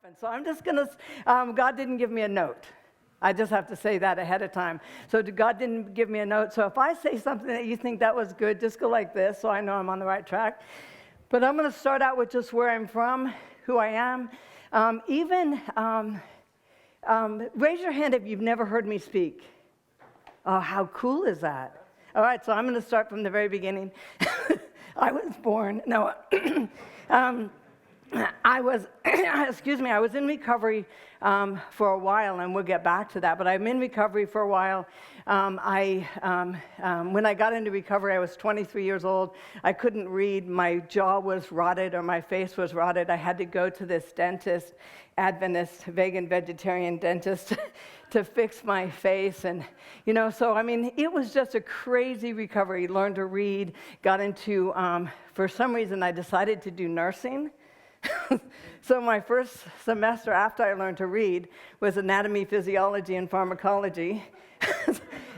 And so I'm just going to, God didn't give me a note. I just have to say that ahead of time. So God didn't give me a note. So if I say something that you think that was good, just go like this so I know I'm on the right track. But I'm going to start out with just where I'm from, who I am. Raise your hand if you've never heard me speak. Oh, how cool is that? All right, so I'm going to start from the very beginning. I was born, I was in recovery for a while, and we'll get back to that, but I'm in recovery for a while. When I got into recovery, I was 23 years old. I couldn't read. My jaw was rotted or my face was rotted. I had to go to this dentist, Adventist, vegan, vegetarian dentist, to fix my face. And, it was just a crazy recovery. Learned to read, got into, for some reason, I decided to do nursing. So my first semester after I learned to read was anatomy, physiology, and pharmacology.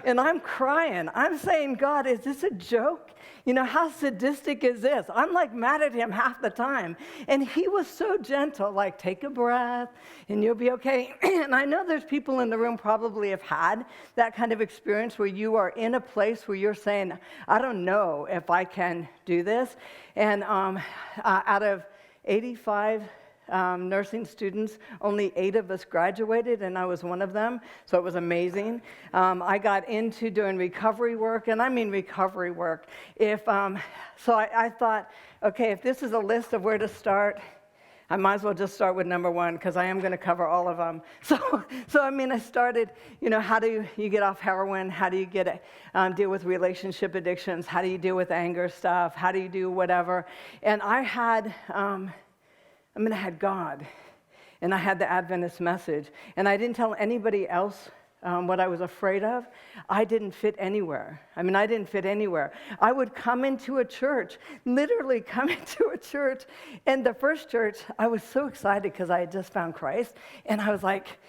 And I'm crying. I'm saying, God, is this a joke? How sadistic is this? I'm like mad at him half the time. And he was so gentle, like, take a breath and you'll be okay. And I know there's people in the room probably have had that kind of experience where you are in a place where you're saying, I don't know if I can do this. And out of 85 nursing students, only 8 of us graduated, and I was one of them, so it was amazing. I got into doing recovery work, and I mean recovery work. I thought, okay, if this is a list of where to start, I might as well just start with number 1, because I am going to cover all of them. I started, how do you get off heroin? How do you deal with relationship addictions? How do you deal with anger stuff? How do you do whatever? And I had God, and I had the Adventist message, and I didn't tell anybody else what I was afraid of. I didn't fit anywhere. I would come into a church, literally come into a church, and the first church, I was so excited because I had just found Christ, and I was like,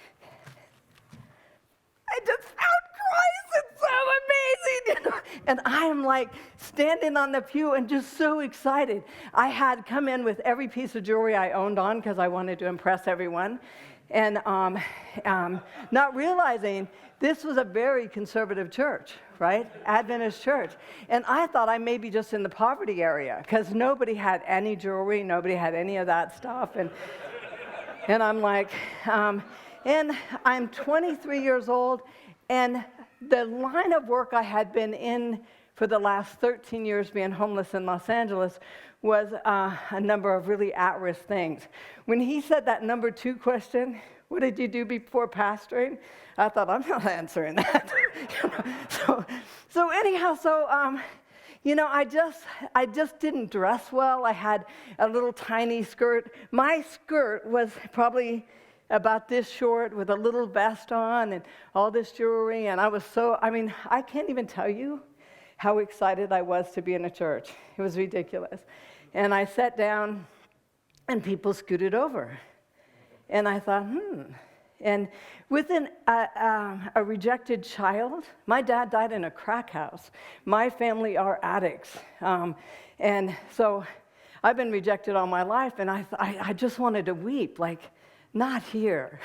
I just found Christ, it's so amazing, And I am like standing on the pew and just so excited. I had come in with every piece of jewelry I owned on because I wanted to impress everyone. And not realizing this was a very conservative church, right? Adventist Church. And I thought I may be just in the poverty area because nobody had any jewelry, nobody had any of that stuff. And I'm like, and I'm 23 years old, and the line of work I had been in for the last 13 years being homeless in Los Angeles was a number of really at-risk things. When he said that number 2 question, what did you do before pastoring? I thought, I'm not answering that. I just didn't dress well. I had a little tiny skirt. My skirt was probably about this short with a little vest on and all this jewelry. And I can't even tell you how excited I was to be in a church. It was ridiculous. And I sat down and people scooted over. And I thought, And within a rejected child, my dad died in a crack house. My family are addicts. And so I've been rejected all my life, and I just wanted to weep, like, not here.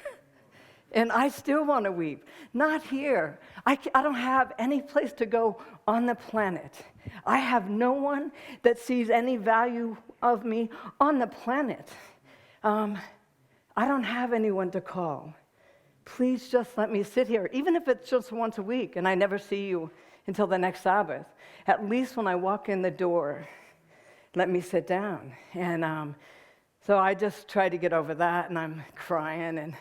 And I still want to weep. Not here. I don't have any place to go on the planet. I have no one that sees any value of me on the planet. I don't have anyone to call. Please just let me sit here, even if it's just once a week and I never see you until the next Sabbath. At least when I walk in the door, let me sit down. And so I just tried to get over that, and I'm crying and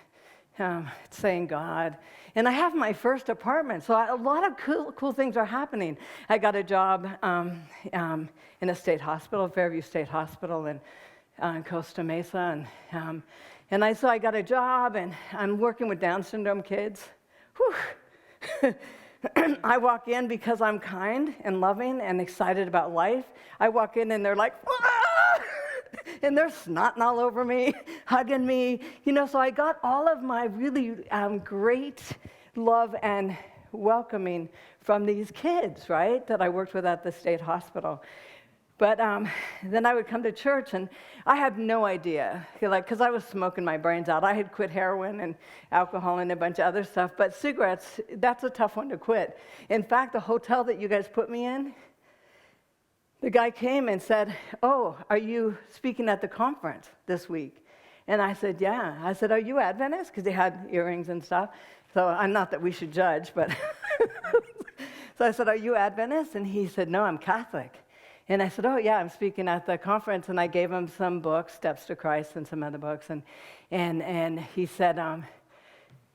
saying, God. And I have my first apartment, so a lot of cool things are happening. I got a job in a state hospital, Fairview State Hospital in Costa Mesa, so I got a job, and I'm working with Down syndrome kids. Whew. I walk in because I'm kind and loving and excited about life. I walk in, and they're like, ah! And they're snotting all over me, hugging me. So I got all of my really great love and welcoming from these kids, right, that I worked with at the state hospital. But then I would come to church, and I had no idea, because I was smoking my brains out. I had quit heroin and alcohol and a bunch of other stuff, but cigarettes, that's a tough one to quit. In fact, the hotel that you guys put me in, the guy came and said, "Oh, are you speaking at the conference this week?" And I said, "Yeah." I said, "Are you Adventist?" Because he had earrings and stuff. So I'm not that we should judge, but so I said, "Are you Adventist?" And he said, "No, I'm Catholic." And I said, "Oh, yeah, I'm speaking at the conference." And I gave him some books, Steps to Christ and some other books. And he said,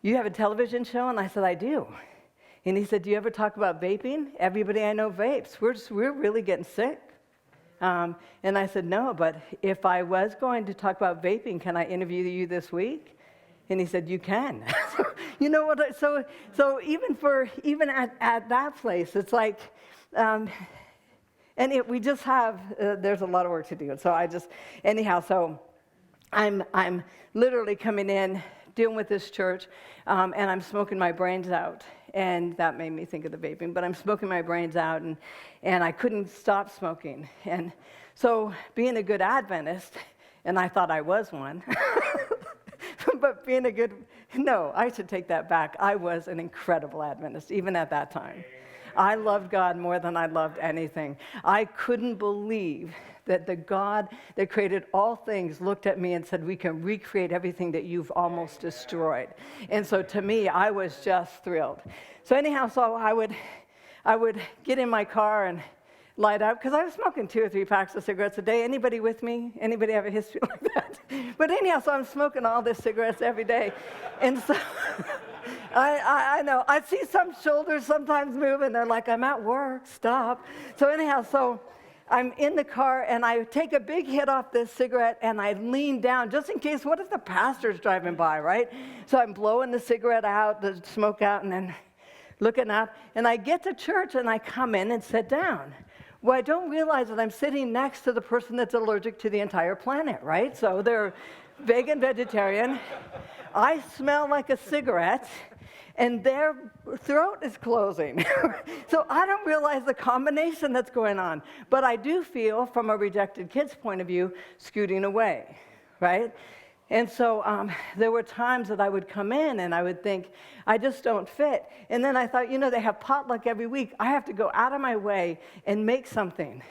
"You have a television show?" And I said, "I do." And he said, "Do you ever talk about vaping? Everybody I know vapes. We're really getting sick." And I said, "No, but if I was going to talk about vaping, can I interview you this week?" And he said, "You can." You know what? So even at that place, it's like, we just have. There's a lot of work to do. So so I'm literally coming in, dealing with this church, and I'm smoking my brains out. And that made me think of the vaping, but I'm smoking my brains out, and I couldn't stop smoking. And so being a good Adventist, and I thought I was one, but I should take that back. I was an incredible Adventist, even at that time. I loved God more than I loved anything. I couldn't believe that the God that created all things looked at me and said, "We can recreate everything that you've almost destroyed." And so to me, I was just thrilled. So anyhow, I would get in my car and light up, because I was smoking 2 or 3 packs of cigarettes a day. Anybody with me? Anybody have a history like that? But anyhow, so I'm smoking all these cigarettes every day. And so I know. I see some shoulders sometimes move, and they're like, "I'm at work, stop." So anyhow, I'm in the car, and I take a big hit off this cigarette, and I lean down, just in case, what if the pastor's driving by, right? So I'm blowing the cigarette out, the smoke out, and then looking up, and I get to church, and I come in and sit down. Well, I don't realize that I'm sitting next to the person that's allergic to the entire planet, right? So they're vegan, vegetarian. I smell like a cigarette, and their throat is closing. So I don't realize the combination that's going on. But I do feel, from a rejected kid's point of view, scooting away, right? And so there were times that I would come in and I would think, I just don't fit. And then I thought, they have potluck every week. I have to go out of my way and make something.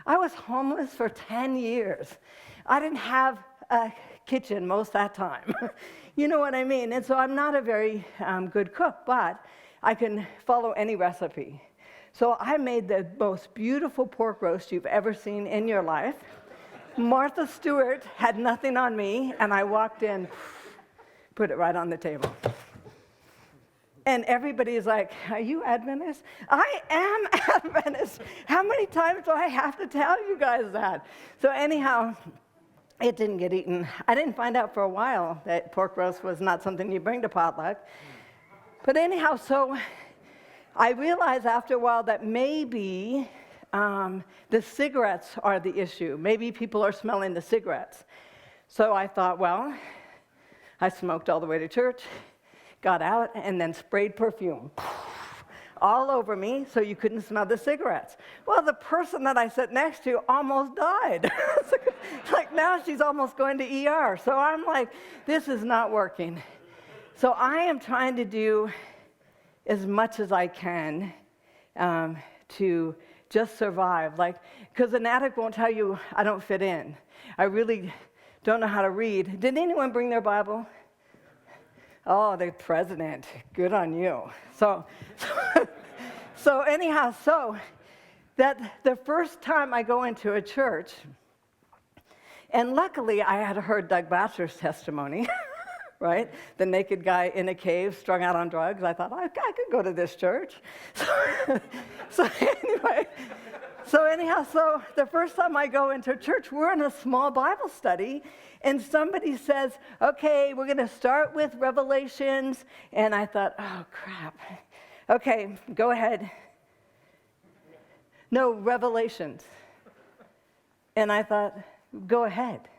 I was homeless for 10 years. I didn't have a kitchen most of that time. You know what I mean? And so I'm not a very good cook, but I can follow any recipe. So I made the most beautiful pork roast you've ever seen in your life. Martha Stewart had nothing on me, and I walked in, put it right on the table. And everybody is like, "Are you Adventist?" I am Adventist. How many times do I have to tell you guys that? So anyhow, it didn't get eaten. I didn't find out for a while that pork roast was not something you bring to potluck. But anyhow, so I realized after a while that maybe the cigarettes are the issue. Maybe people are smelling the cigarettes. So I thought, well, I smoked all the way to church, got out, and then sprayed perfume all over me so you couldn't smell the cigarettes. Well, the person that I sat next to almost died. It's like now she's almost going to ER. So I'm like, this is not working. So I am trying to do as much as I can to just survive. Because an addict won't tell you, "I don't fit in. I really don't know how to read." Did anyone bring their Bible? Oh, the president. Good on you. So anyhow, that the first time I go into a church, and luckily I had heard Doug Batcher's testimony, right? The naked guy in a cave strung out on drugs. I thought, I could go to this church. So the first time I go into church, we're in a small Bible study, and somebody says, "Okay, we're going to start with Revelations." And I thought, oh, crap. Okay, go ahead. No, Revelations. And I thought, go ahead.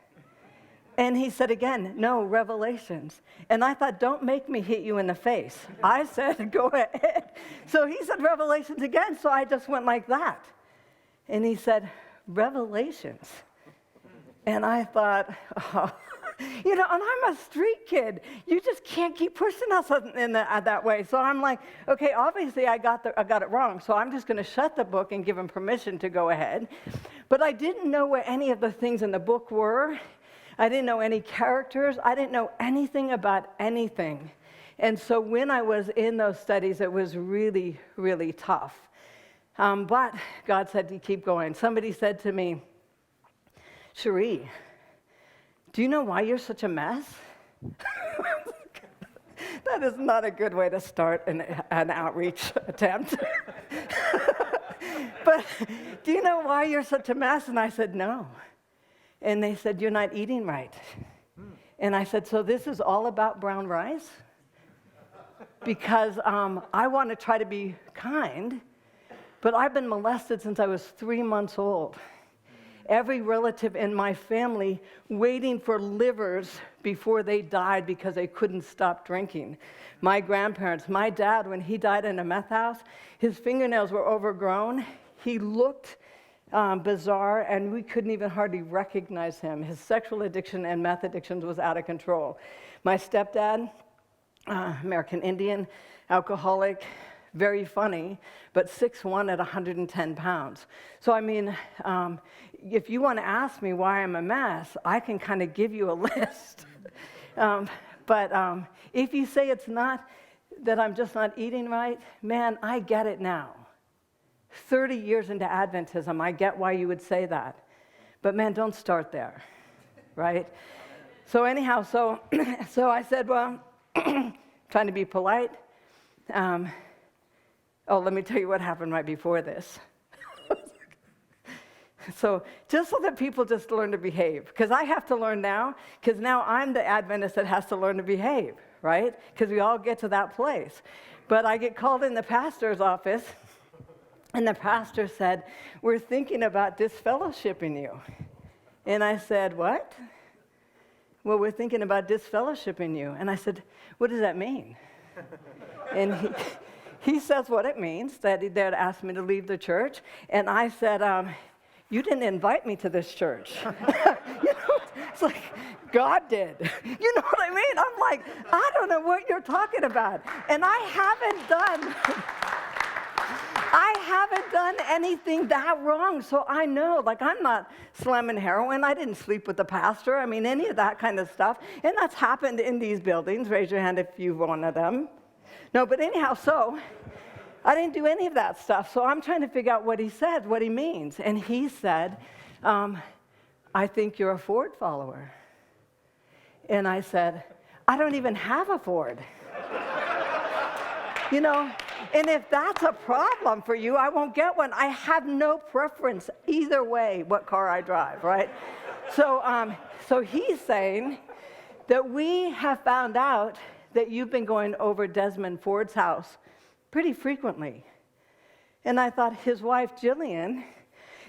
And he said again, "No, Revelations." And I thought, don't make me hit you in the face. I said, go ahead. So he said Revelations again, so I just went like that. And he said, Revelations. And I thought, oh, and I'm a street kid. You just can't keep pushing us in that way. So I'm like, okay, obviously I got it wrong. So I'm just going to shut the book and give him permission to go ahead. But I didn't know where any of the things in the book were. I didn't know any characters. I didn't know anything about anything. And so when I was in those studies, it was really, really tough. But God said to keep going. Somebody said to me, Cheri, do you know why you're such a mess? That is not a good way to start an outreach attempt. But do you know why you're such a mess? And I said, no. And they said, you're not eating right. And I said, so this is all about brown rice? Because I want to try to be kind, but I've been molested since I was 3 months old. Every relative in my family waiting for livers before they died because they couldn't stop drinking. My grandparents, my dad, when he died in a meth house, his fingernails were overgrown. He looked bizarre, and we couldn't even hardly recognize him. His sexual addiction and meth addictions was out of control. My stepdad, American Indian, alcoholic, very funny, but 6'1" at 110 pounds. So I mean, if you want to ask me why I'm a mess, I can kind of give you a list. But if you say it's not that I'm just not eating right, man, I get it now. 30 years into Adventism, I get why you would say that. But man, don't start there, right? So anyhow, so I said, well, trying to be polite. Let me tell you what happened right before this. So just so that people just learn to behave, because I have to learn now, because now I'm the Adventist that has to learn to behave, right? Because we all get to that place. But I get called in the pastor's office, and the pastor said, we're thinking about disfellowshipping you. And I said, what? Well, we're thinking about disfellowshipping you. And I said, what does that mean? And he says what it means, that they'd asked me to leave the church. And I said, you didn't invite me to this church. It's like, God did. You know what I mean? I'm like, I don't know what you're talking about. And I haven't done anything that wrong. So I know, like, I'm not slamming heroin. I didn't sleep with the pastor. I mean, any of that kind of stuff. And that's happened in these buildings. Raise your hand if you've one of them. No, but anyhow, so I didn't do any of that stuff. So I'm trying to figure out what he said, what he means. And he said, I think you're a Ford follower. And I said, I don't even have a Ford. And if that's a problem for you, I won't get one. I have no preference either way what car I drive, right? So he's saying that we have found out that you've been going over Desmond Ford's house pretty frequently. And I thought his wife, Jillian,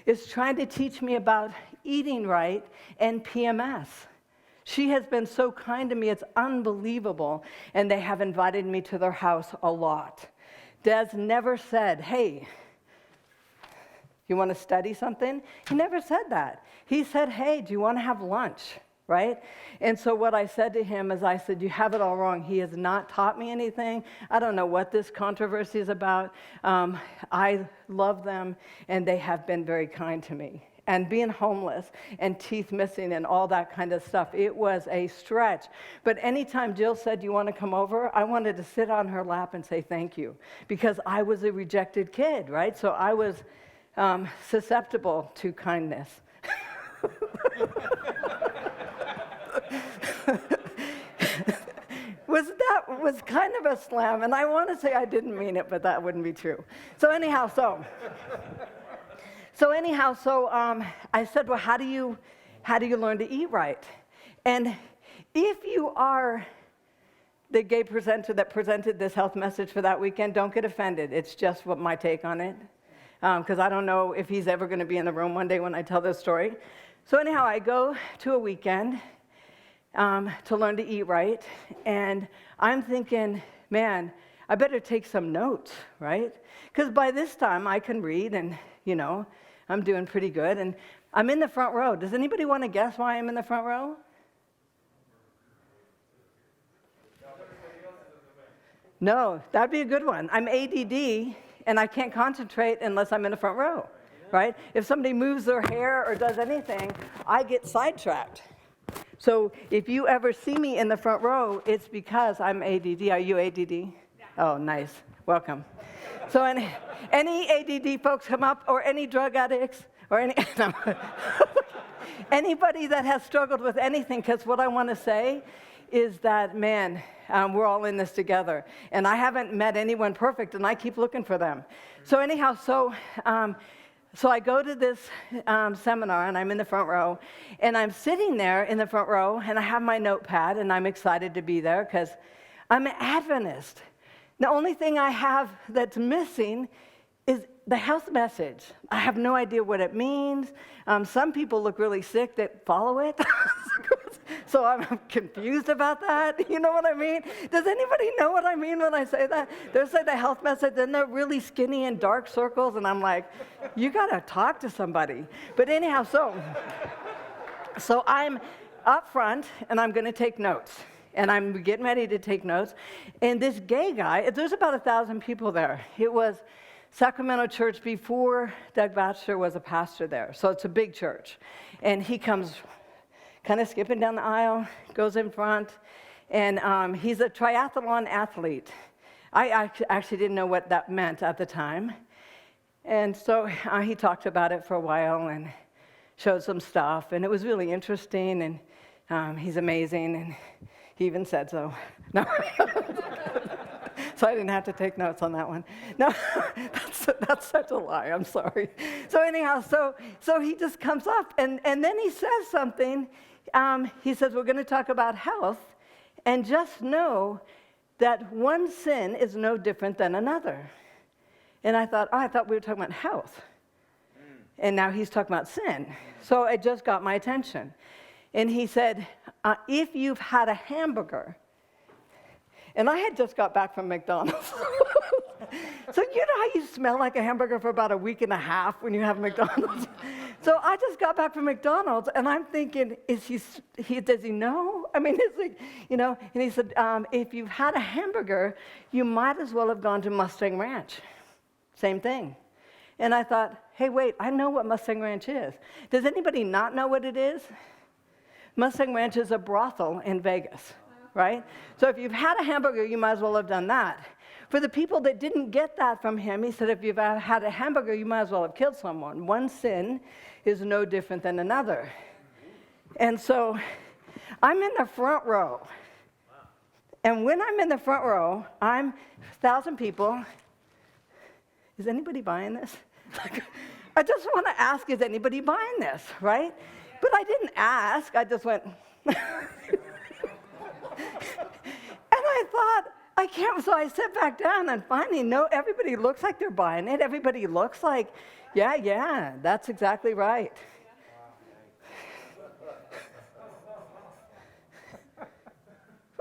is trying to teach me about eating right and PMS. She has been so kind to me, it's unbelievable. And they have invited me to their house a lot. Des never said, hey, you want to study something? He never said that. He said, hey, do you want to have lunch? Right? And so what I said to him is I said, you have it all wrong. He has not taught me anything. I don't know what this controversy is about. I love them, and they have been very kind to me. And being homeless and teeth missing and all that kind of stuff, it was a stretch. But anytime Jill said, you want to come over, I wanted to sit on her lap and say thank you, because I was a rejected kid, right? So I was susceptible to kindness. That was kind of a slam, and I want to say I didn't mean it, but that wouldn't be true. So anyhow, I said, well, how do you learn to eat right? And if you are the gay presenter that presented this health message for that weekend, don't get offended. It's just what my take on it, because I don't know if he's ever going to be in the room one day when I tell this story. So anyhow, I go to a weekend to learn to eat right, and I'm thinking, man, I better take some notes, right? Because by this time I can read, and I'm doing pretty good. And I'm in the front row. Does anybody want to guess why I'm in the front row? No, that'd be a good one. I'm ADD, and I can't concentrate unless I'm in the front row, right? If somebody moves their hair or does anything, I get sidetracked. So if you ever see me in the front row, it's because I'm ADD. Are you ADD? Yeah. Oh, nice. Welcome. So any ADD folks come up, or any drug addicts, or anybody that has struggled with anything, because what I want to say is that, man, we're all in this together. And I haven't met anyone perfect, and I keep looking for them. So anyhow, so I go to this seminar, and I'm in the front row, and I'm sitting there in the front row, and I have my notepad, and I'm excited to be there because I'm an Adventist. The only thing I have that's missing is the health message. I have no idea what it means. Some people look really sick that follow it. So I'm confused about that. You know what I mean? Does anybody know what I mean when I say that? They'll say the health message, and they're really skinny in dark circles, and I'm like, you got to talk to somebody. But anyhow, so I'm up front, and I'm going to take notes. And I'm getting ready to take notes. And this gay guy, there's about 1,000 people there. It was Sacramento Church before Doug Batchelor was a pastor there. So it's a big church. And he comes kind of skipping down the aisle, goes in front, and he's a triathlon athlete. I actually didn't know what that meant at the time. And so he talked about it for a while and showed some stuff. And it was really interesting, and he's amazing, and he even said so. No. So I didn't have to take notes on that one. No, that's such a lie. I'm sorry. So anyhow, so he just comes up, and then he says something. He says, we're going to talk about health, and just know that one sin is no different than another. And I thought we were talking about health. And now he's talking about sin. So it just got my attention. And he said, if you've had a hamburger, and I had just got back from McDonald's. So you know how you smell like a hamburger for about a week and a half when you have McDonald's? So I just got back from McDonald's, and I'm thinking, does he know? I mean, it's like, you know, and he said, if you've had a hamburger, you might as well have gone to Mustang Ranch. Same thing. And I thought, hey, wait, I know what Mustang Ranch is. Does anybody not know what it is? Mustang Ranch is a brothel in Vegas, right? So if you've had a hamburger, you might as well have done that. For the people that didn't get that from him, he said, if you've had a hamburger, you might as well have killed someone. One sin is no different than another. And so I'm in the front row. And when I'm in the front row, I'm 1,000 people. Is anybody buying this? I just want to ask, is anybody buying this, right? But I didn't ask. I just went. And I thought, I can't. So I sit back down, and finally, no, everybody looks like they're buying it. Everybody looks like, yeah, that's exactly right.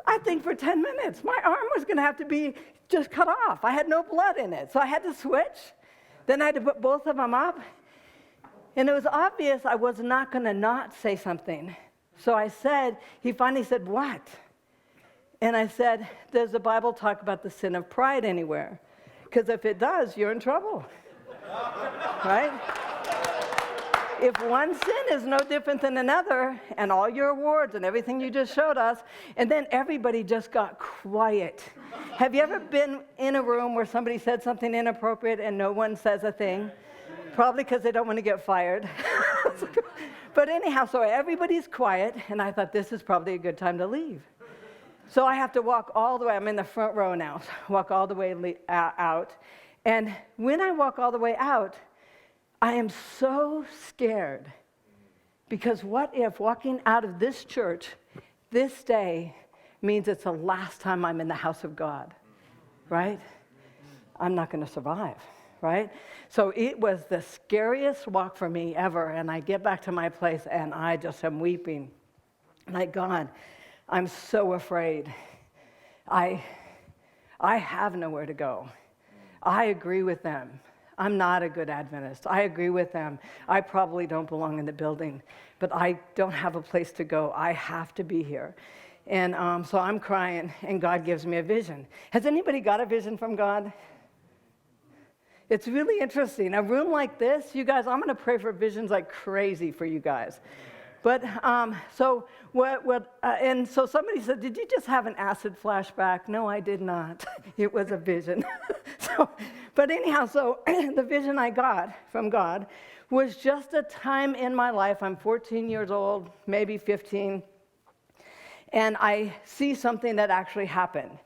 I think for 10 minutes, my arm was going to have to be just cut off. I had no blood in it, so I had to switch. Then I had to put both of them up. And it was obvious I was not going to not say something. So I said, he finally said, what? And I said, does the Bible talk about the sin of pride anywhere? Because if it does, you're in trouble. Right? If one sin is no different than another, and all your awards and everything you just showed us, and then everybody just got quiet. Have you ever been in a room where somebody said something inappropriate and no one says a thing? Probably because they don't want to get fired. But anyhow, so everybody's quiet, and I thought this is probably a good time to leave. So I have to walk all the way. I'm in the front row now. Walk all the way out. And when I walk all the way out, I am so scared. Because what if walking out of this church this day means it's the last time I'm in the house of God, right? I'm not going to survive, right? So it was the scariest walk for me ever. And I get back to my place, and I just am weeping. Like, God, I'm so afraid. I have nowhere to go. I agree with them. I'm not a good Adventist. I agree with them. I probably don't belong in the building, but I don't have a place to go. I have to be here. And so I'm crying, and God gives me a vision. Has anybody got a vision from God? It's really interesting. A room like this, you guys, I'm going to pray for visions like crazy for you guys. But so somebody said, did you just have an acid flashback? No, I did not. It was a vision. But anyhow, so the vision I got from God was just a time in my life. I'm 14 years old, maybe 15, and I see something that actually happened.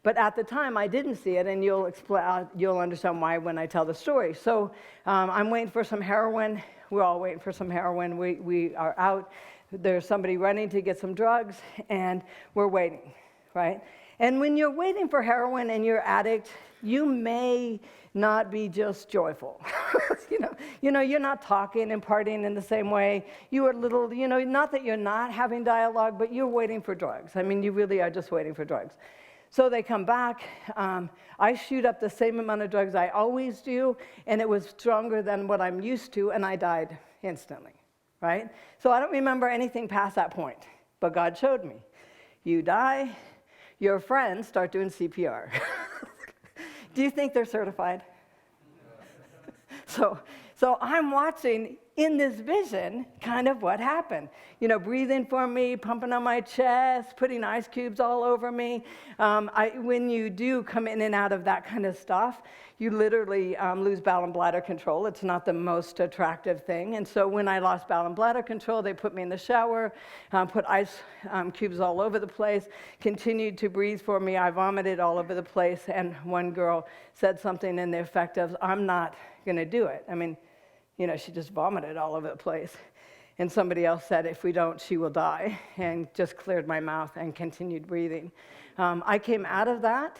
But at the time, I didn't see it, and you'll understand why when I tell the story. So I'm waiting for some heroin. We're all waiting for some heroin. We are out. There's somebody running to get some drugs, and we're waiting, right? And when you're waiting for heroin and you're addict, you may not be just joyful. You know, you're not talking and partying in the same way. You are little, not that you're not having dialogue, but you're waiting for drugs. I mean, you really are just waiting for drugs. So they come back. I shoot up the same amount of drugs I always do, and it was stronger than what I'm used to, and I died instantly, right? So I don't remember anything past that point, but God showed me. You die, your friends start doing CPR. Do you think they're certified? So I'm watching in this vision kind of what happened. Breathing for me, pumping on my chest, putting ice cubes all over me. When you do come in and out of that kind of stuff, you literally lose bowel and bladder control. It's not the most attractive thing. And so when I lost bowel and bladder control, they put me in the shower, put ice cubes all over the place, continued to breathe for me. I vomited all over the place. And one girl said something in the effect of, I'm not going to do it. I mean, she just vomited all over the place. And somebody else said, if we don't, she will die, and just cleared my mouth and continued breathing. I came out of that,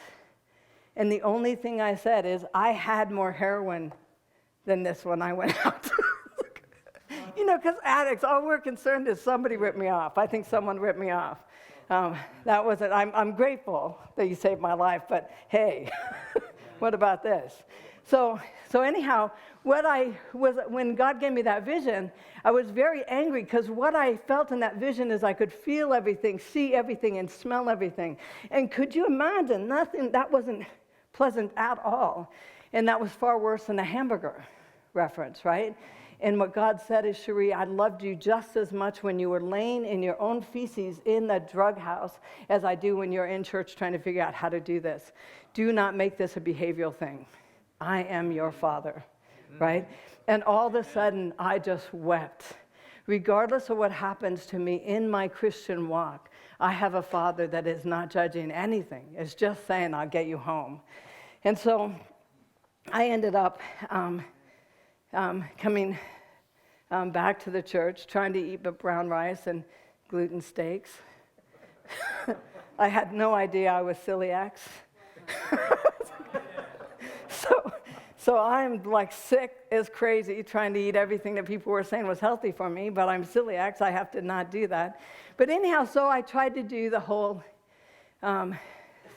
and the only thing I said is, I had more heroin than this when I went out. Because addicts, all we're concerned is somebody ripped me off. I think someone ripped me off. That was it. I'm grateful that you saved my life, but hey, what about this? So anyhow, when God gave me that vision, I was very angry because what I felt in that vision is I could feel everything, see everything, and smell everything. And could you imagine nothing that wasn't pleasant at all? And that was far worse than the hamburger reference, right? And what God said is, Cheri, I loved you just as much when you were laying in your own feces in the drug house as I do when you're in church trying to figure out how to do this. Do not make this a behavioral thing. I am your father, right? And all of a sudden, I just wept. Regardless of what happens to me in my Christian walk, I have a father that is not judging anything. It's just saying, I'll get you home. And so I ended up coming back to the church, trying to eat brown rice and gluten steaks. I had no idea I was celiac. So I'm like sick as crazy trying to eat everything that people were saying was healthy for me, but I'm celiac, so I have to not do that. But anyhow, so I tried to do the whole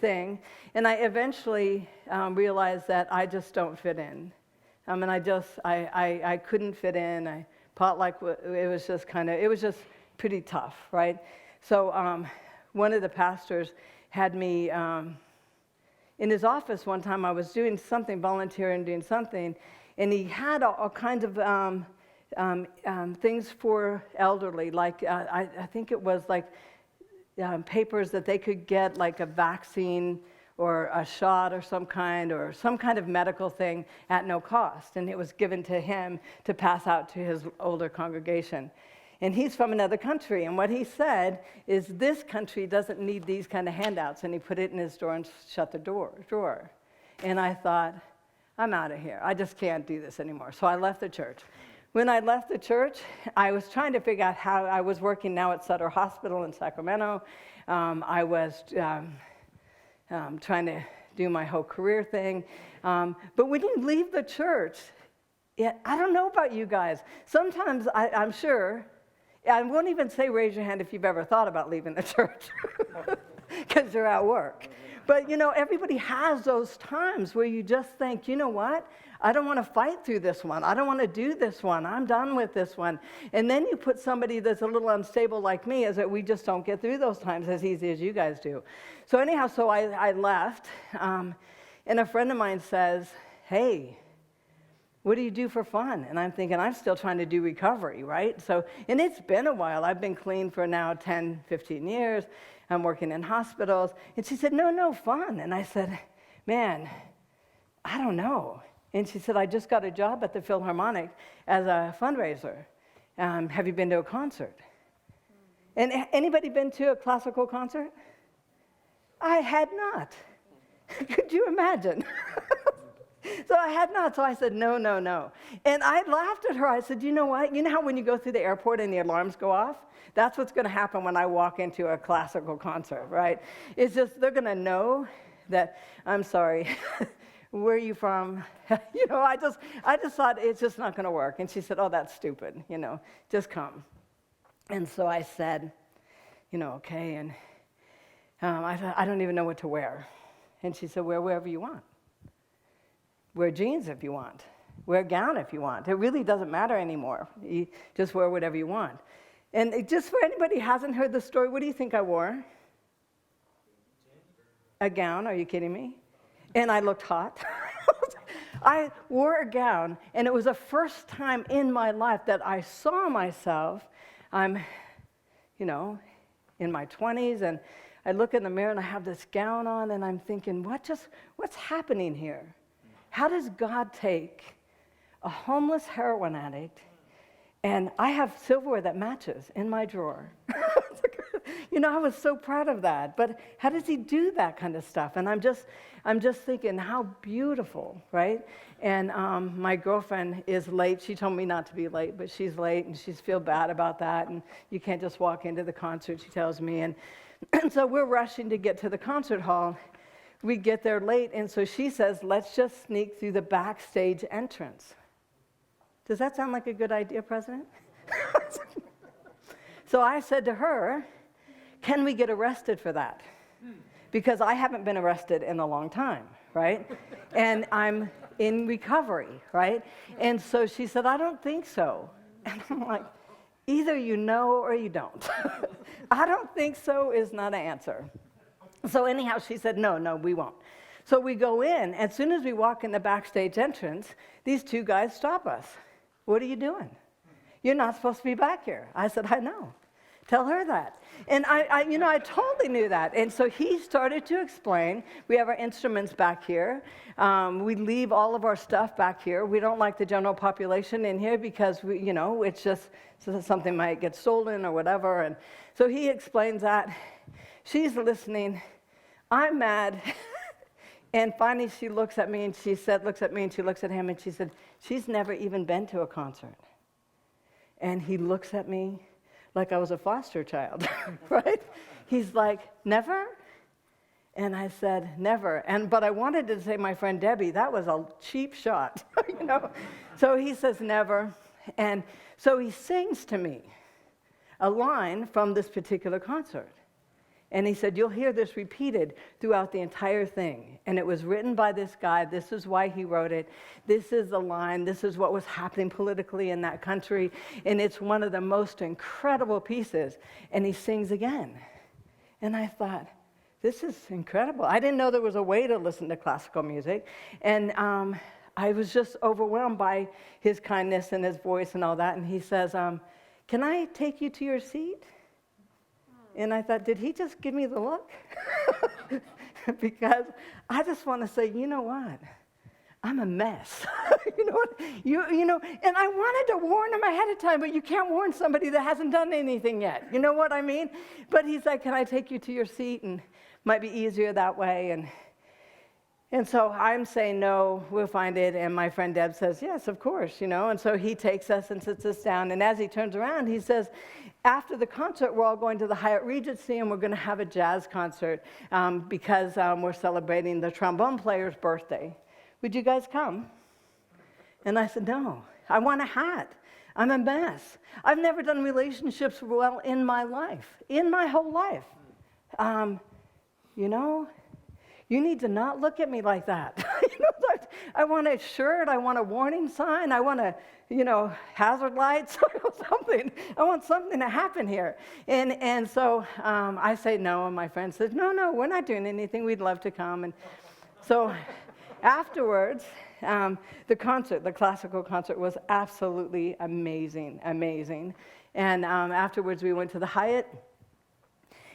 thing, and I eventually realized that I just don't fit in. And I couldn't fit in. I it was just pretty tough, right? So one of the pastors had me in his office one time. I was doing something, volunteering, doing something, and he had all kinds of things for elderly, like I think it was like papers that they could get, like a vaccine or a shot or some kind of medical thing at no cost, and it was given to him to pass out to his older congregation. And he's from another country, and what he said is, this country doesn't need these kind of handouts, and he put it in his drawer and shut the drawer. And I thought, I'm out of here. I just can't do this anymore. So I left the church. When I left the church, I was trying to figure out how. I was working now at Sutter Hospital in Sacramento. I was trying to do my whole career thing. But when you leave the church, I don't know about you guys. Sometimes I'm sure, I won't even say raise your hand if you've ever thought about leaving the church, because you're at work. But, everybody has those times where you just think, you know what? I don't want to fight through this one. I don't want to do this one. I'm done with this one. And then you put somebody that's a little unstable like me, is that we just don't get through those times as easy as you guys do. So anyhow, I left, and a friend of mine says, hey, what do you do for fun? And I'm thinking, I'm still trying to do recovery, right? So, and it's been a while. I've been clean for now 10, 15 years. I'm working in hospitals. And she said, no, fun. And I said, man, I don't know. And she said, I just got a job at the Philharmonic as a fundraiser. Have you been to a concert? And anybody been to a classical concert? I had not. Could you imagine? So I had not. So I said, no. And I laughed at her. I said, you know what? You know how when you go through the airport and the alarms go off? That's what's going to happen when I walk into a classical concert, right? It's just they're going to know that, I'm sorry, where are you from? I just thought it's just not going to work. And she said, oh, that's stupid, just come. And so I said, okay. And I thought, I don't even know what to wear. And she said, wear wherever you want. Wear jeans if you want. Wear a gown if you want. It really doesn't matter anymore. You just wear whatever you want. And just for anybody who hasn't heard the story, what do you think I wore? A gown, are you kidding me? And I looked hot. I wore a gown, and it was the first time in my life that I saw myself. I'm, in my 20s, and I look in the mirror, and I have this gown on, and I'm thinking, what's happening here? How does God take a homeless heroin addict, and I have silverware that matches in my drawer? I was so proud of that. But how does he do that kind of stuff? And I'm just thinking, how beautiful, right? And my girlfriend is late. She told me not to be late, but she's late, and she's feel bad about that. And you can't just walk into the concert, she tells me. And so we're rushing to get to the concert hall. We get there late, and so she says, let's just sneak through the backstage entrance. Does that sound like a good idea, President? So I said to her, can we get arrested for that? Because I haven't been arrested in a long time, right? And I'm in recovery, right? And so she said, I don't think so. And I'm like, either you know or you don't. I don't think so is not an answer. So anyhow, she said, no, we won't. So we go in. As soon as we walk in the backstage entrance, these two guys stop us. What are you doing? You're not supposed to be back here. I said, I know. Tell her that. And I totally knew that. And so he started to explain, we have our instruments back here. We leave all of our stuff back here. We don't like the general population in here because, it's just something might get stolen or whatever. And so he explains that. She's listening. I'm mad. And finally she looks at me and she looks at him and she said, she's never even been to a concert. And he looks at me like I was a foster child, right? He's like, never? And I said, never. But I wanted to say my friend Debbie, that was a cheap shot, So he says, never. And so he sings to me a line from this particular concert. And he said, you'll hear this repeated throughout the entire thing. And it was written by this guy. This is why he wrote it. This is the line. This is what was happening politically in that country. And it's one of the most incredible pieces. And he sings again. And I thought, this is incredible. I didn't know there was a way to listen to classical music. And I was just overwhelmed by his kindness and his voice and all that. And he says, can I take you to your seat? And I thought, did he just give me the look? Because I just want to say, you know what? I'm a mess. You know what? And I wanted to warn him ahead of time, but you can't warn somebody that hasn't done anything yet. You know what I mean? But he's like, can I take you to your seat? And it might be easier that way. And so I'm saying, no, we'll find it. And my friend Deb says, yes, of course, And so he takes us and sits us down. And as he turns around, he says, after the concert, we're all going to the Hyatt Regency, and we're going to have a jazz concert because we're celebrating the trombone player's birthday. Would you guys come? And I said, no, I want a hat. I'm a mess. I've never done relationships well in my life, in my whole life. You know, you need to not look at me like that. I want a shirt. I want a warning sign. I want hazard lights or something. I want something to happen here. And so I say no, and my friend says, no, we're not doing anything. We'd love to come. And so afterwards, the classical concert was absolutely amazing. And afterwards, we went to the Hyatt.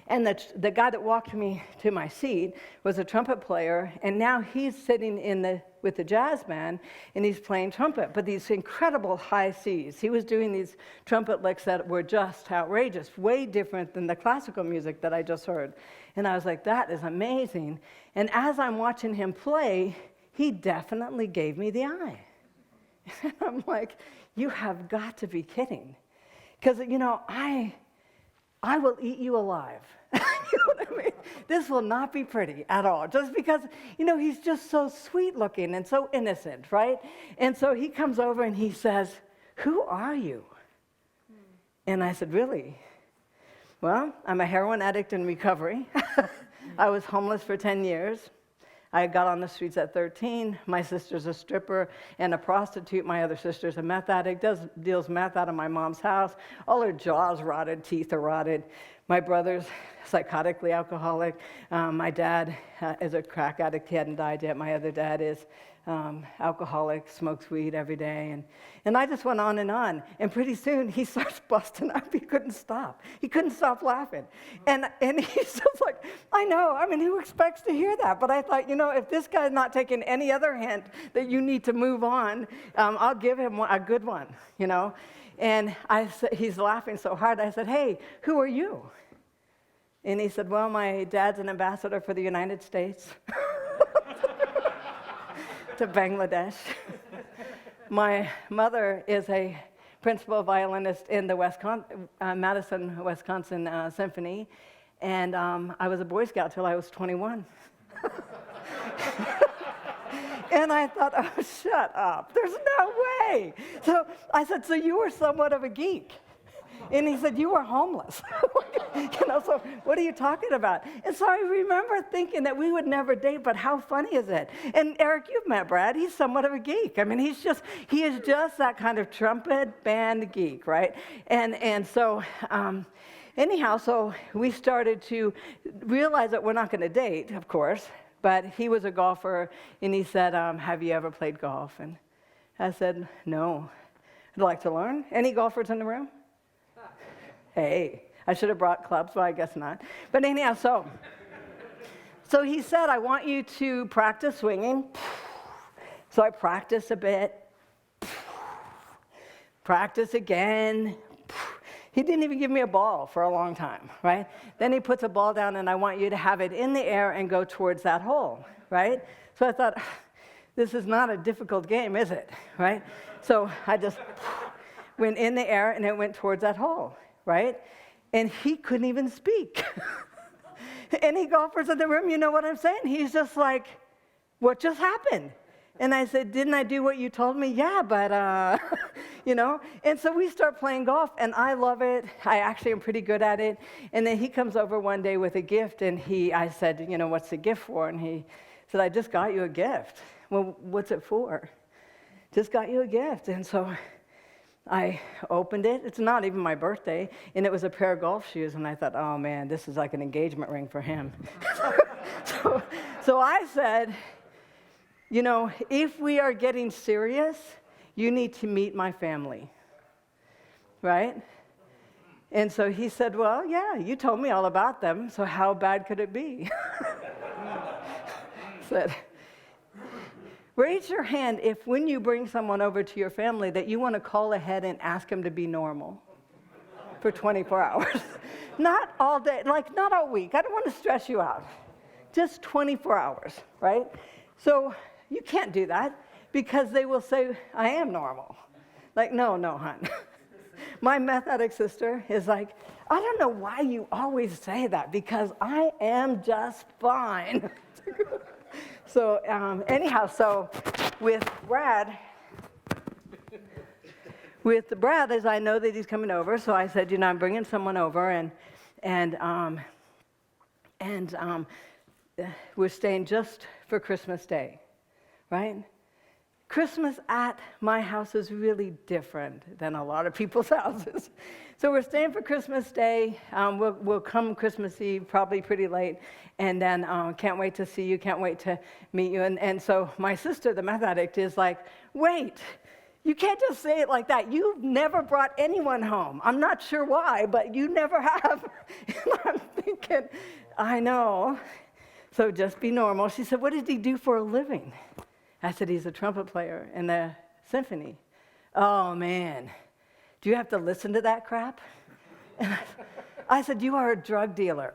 And the guy that walked me to my seat was a trumpet player, and now he's sitting with the jazz band, and he's playing trumpet, but these incredible high Cs. He was doing these trumpet licks that were just outrageous, way different than the classical music that I just heard. And I was like, that is amazing. And as I'm watching him play, he definitely gave me the eye. And I'm like, you have got to be kidding. Because, I will eat you alive. You know what I mean? This will not be pretty at all. Just because, he's just so sweet looking and so innocent, right? And so he comes over and he says, who are you? And I said, really? Well, I'm a heroin addict in recovery. I was homeless for 10 years. I got on the streets at 13. My sister's a stripper and a prostitute. My other sister's a meth addict, deals meth out of my mom's house. All her jaw's rotted, teeth are rotted. My brother's psychotically alcoholic. My dad is a crack addict. He hadn't died yet. My other dad is alcoholic, smokes weed every day. And I just went on. And pretty soon he starts busting up. He couldn't stop. He couldn't stop laughing. And he's just like, I know. I mean, who expects to hear that? But I thought, if this guy's not taking any other hint that you need to move on, I'll give him a good one, And he's laughing so hard. I said, hey, who are you? And he said, well, my dad's an ambassador for the United States to Bangladesh. My mother is a principal violinist in the Madison, Wisconsin Symphony. And I was a Boy Scout till I was 21. And I thought, oh, shut up. There's no way. So I said, so you were somewhat of a geek. And he said, you were homeless. So what are you talking about? And so I remember thinking that we would never date, but how funny is it? And Eric, you've met Brad. He's somewhat of a geek. I mean, he is just that kind of trumpet band geek, right? And so anyhow, so we started to realize that we're not going to date, of course. But he was a golfer, and he said, have you ever played golf? And I said, no. I'd like to learn. Any golfers in the room? Hey, I should have brought clubs, but I guess not. But anyhow, so he said, I want you to practice swinging. So I practiced a bit. Practice again. He didn't even give me a ball for a long time, right? Then he puts a ball down, and I want you to have it in the air and go towards that hole, right? So I thought, this is not a difficult game, is it, right? So I just went in the air, and it went towards that hole, right? And he couldn't even speak. Any golfers in the room, you know what I'm saying? He's just like, what just happened? And I said, didn't I do what you told me? Yeah, but, And so we start playing golf, and I love it. I actually am pretty good at it. And then he comes over one day with a gift, and I said, what's the gift for? And he said, I just got you a gift. Well, what's it for? Just got you a gift. And so I opened it. It's not even my birthday, and it was a pair of golf shoes. And I thought, oh, man, this is like an engagement ring for him. So I said, if we are getting serious, you need to meet my family, right? And so he said, well, yeah, you told me all about them, so how bad could it be? Said, raise your hand if when you bring someone over to your family that you want to call ahead and ask them to be normal for 24 hours. Not all day, not all week. I don't want to stress you out. Just 24 hours, right? So you can't do that because they will say, I am normal. Like, no, hon. My meth addict sister is like, I don't know why you always say that because I am just fine. So anyhow, so with Brad, with Brad is I know that he's coming over, so I said, I'm bringing someone over, and we're staying just for Christmas Day, right? Christmas at my house is really different than a lot of people's houses. So we're staying for Christmas Day. We'll come Christmas Eve, probably pretty late, and then can't wait to see you, can't wait to meet you. And so my sister, the meth addict, is like, wait, you can't just say it like that. You've never brought anyone home. I'm not sure why, but you never have. And I'm thinking, I know. So just be normal. She said, what does he do for a living? I said, he's a trumpet player in the symphony. Oh, man. Do you have to listen to that crap? And I said, you are a drug dealer.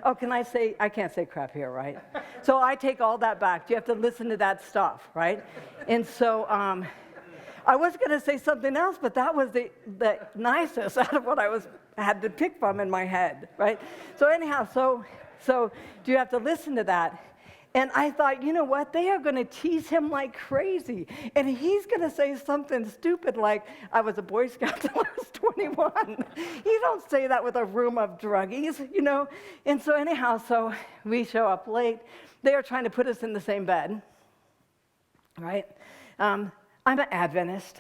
Oh, can I say, I can't say crap here, right? So I take all that back. You have to listen to that stuff, right? And so I was going to say something else, but that was the nicest out of what I had to pick from in my head, right? So anyhow, so do you have to listen to that? And I thought, you know what? They are going to tease him like crazy. And he's going to say something stupid like, I was a Boy Scout till I was 21. You don't say that with a room of druggies, And so anyhow, so we show up late. They are trying to put us in the same bed, right? I'm an Adventist.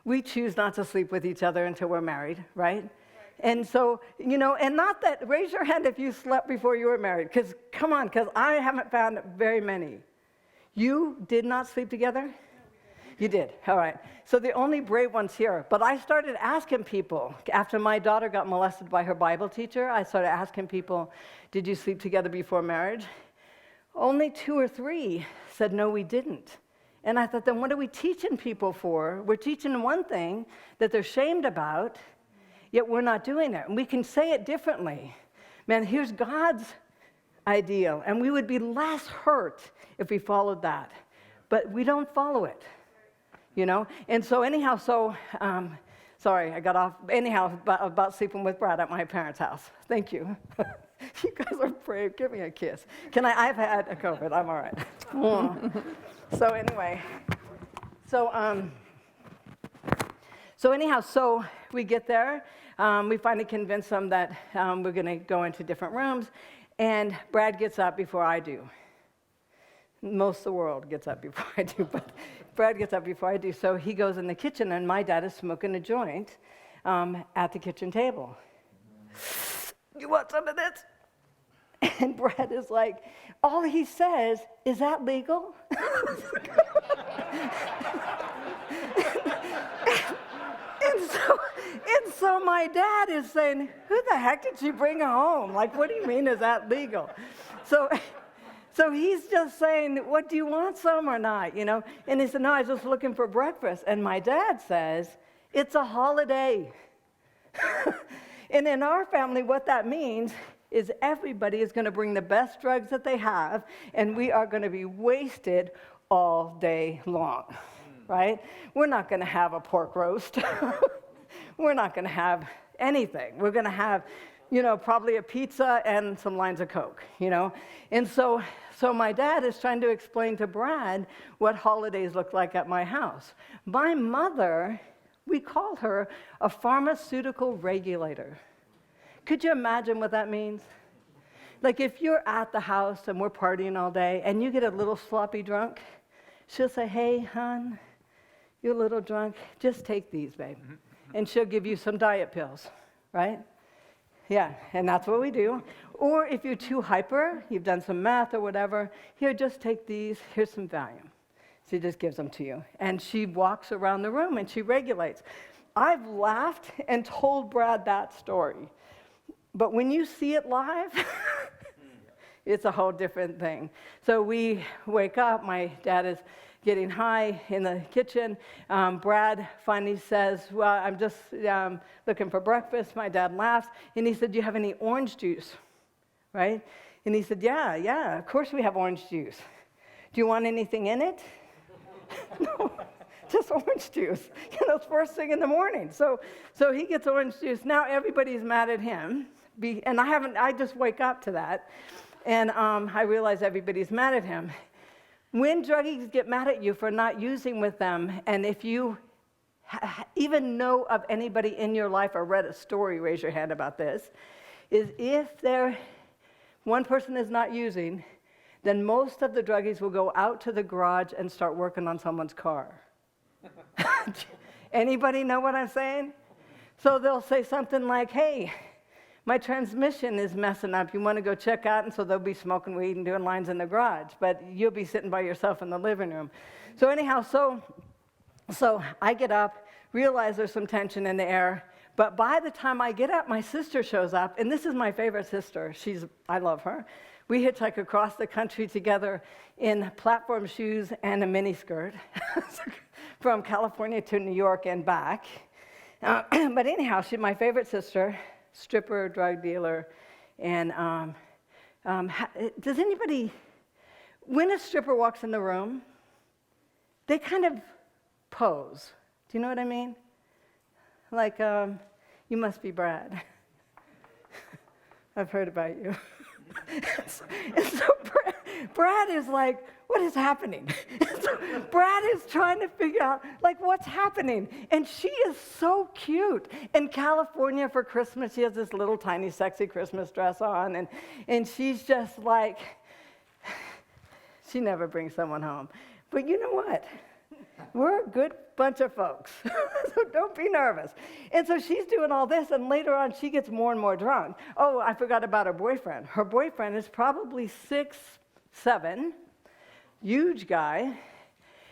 We choose not to sleep with each other until we're married, right? And so, and not that, raise your hand if you slept before you were married, because I haven't found very many. You did not sleep together? You did, all right. So the only brave ones here, but I started asking people, after my daughter got molested by her Bible teacher, I started asking people, did you sleep together before marriage? Only 2 or 3 said, no, we didn't. And I thought, then what are we teaching people for? We're teaching one thing that they're shamed about, yet we're not doing it. And we can say it differently. Man, here's God's ideal, and we would be less hurt if we followed that. But we don't follow it, And so anyhow, sorry, I got off. Anyhow, about sleeping with Brad at my parents' house. Thank you. You guys are brave. Give me a kiss. I've had a COVID. I'm all right. So anyway, so we get there. We finally convince them that we're going to go into different rooms, and Brad gets up before I do. Most of the world gets up before I do, but Brad gets up before I do. So he goes in the kitchen, and my dad is smoking a joint at the kitchen table. You want some of this? And Brad is like, all he says, is that legal? And so my dad is saying, who the heck did she bring home? Like, what do you mean, is that legal? So he's just saying, what, do you want some or not, And he said, no, I was just looking for breakfast. And my dad says, it's a holiday. And in our family, what that means is everybody is going to bring the best drugs that they have, and we are going to be wasted all day long, right? We're not going to have a pork roast. We're not going to have anything. We're going to have, probably a pizza and some lines of Coke, And so my dad is trying to explain to Brad what holidays look like at my house. My mother, we call her a pharmaceutical regulator. Could you imagine what that means? Like if you're at the house and we're partying all day and you get a little sloppy drunk, she'll say, hey, hon, you're a little drunk. Just take these, babe. And she'll give you some diet pills, right? Yeah, and that's what we do. Or if you're too hyper, you've done some meth or whatever, here, just take these. Here's some Valium. She just gives them to you. And she walks around the room and she regulates. I've laughed and told Brad that story. But when you see it live, it's a whole different thing. So we wake up. My dad is getting high in the kitchen. Brad finally says, well, I'm just looking for breakfast. My dad laughs. And he said, do you have any orange juice? Right? And he said, yeah, of course we have orange juice. Do you want anything in it? No, just orange juice. It's first thing in the morning. So he gets orange juice. Now everybody's mad at him. And I just wake up to that. And I realize everybody's mad at him. When druggies get mad at you for not using with them, and if you even know of anybody in your life or read a story, raise your hand about this, is if one person is not using, then most of the druggies will go out to the garage and start working on someone's car. Anybody know what I'm saying? So they'll say something like, hey, my transmission is messing up. You want to go check out? And so they'll be smoking weed and doing lines in the garage, but you'll be sitting by yourself in the living room. So anyhow, so I get up, realize there's some tension in the air, but by the time I get up, my sister shows up, and this is my favorite sister. I love her. We hitchhike across the country together in platform shoes and a miniskirt from California to New York and back. But anyhow, she's my favorite sister, stripper, drug dealer, and does anybody, when a stripper walks in the room, they kind of pose. Do you know what I mean? Like, you must be Brad. I've heard about you. And so Brad is like, what is happening? So Brad is trying to figure out, like, what's happening? And she is so cute. In California for Christmas, she has this little tiny sexy Christmas dress on, and she's just like, she never brings someone home. But you know what? We're a good bunch of folks, so don't be nervous. And so she's doing all this, and later on, she gets more and more drunk. Oh, I forgot about her boyfriend. Her boyfriend is probably 6'7", huge guy,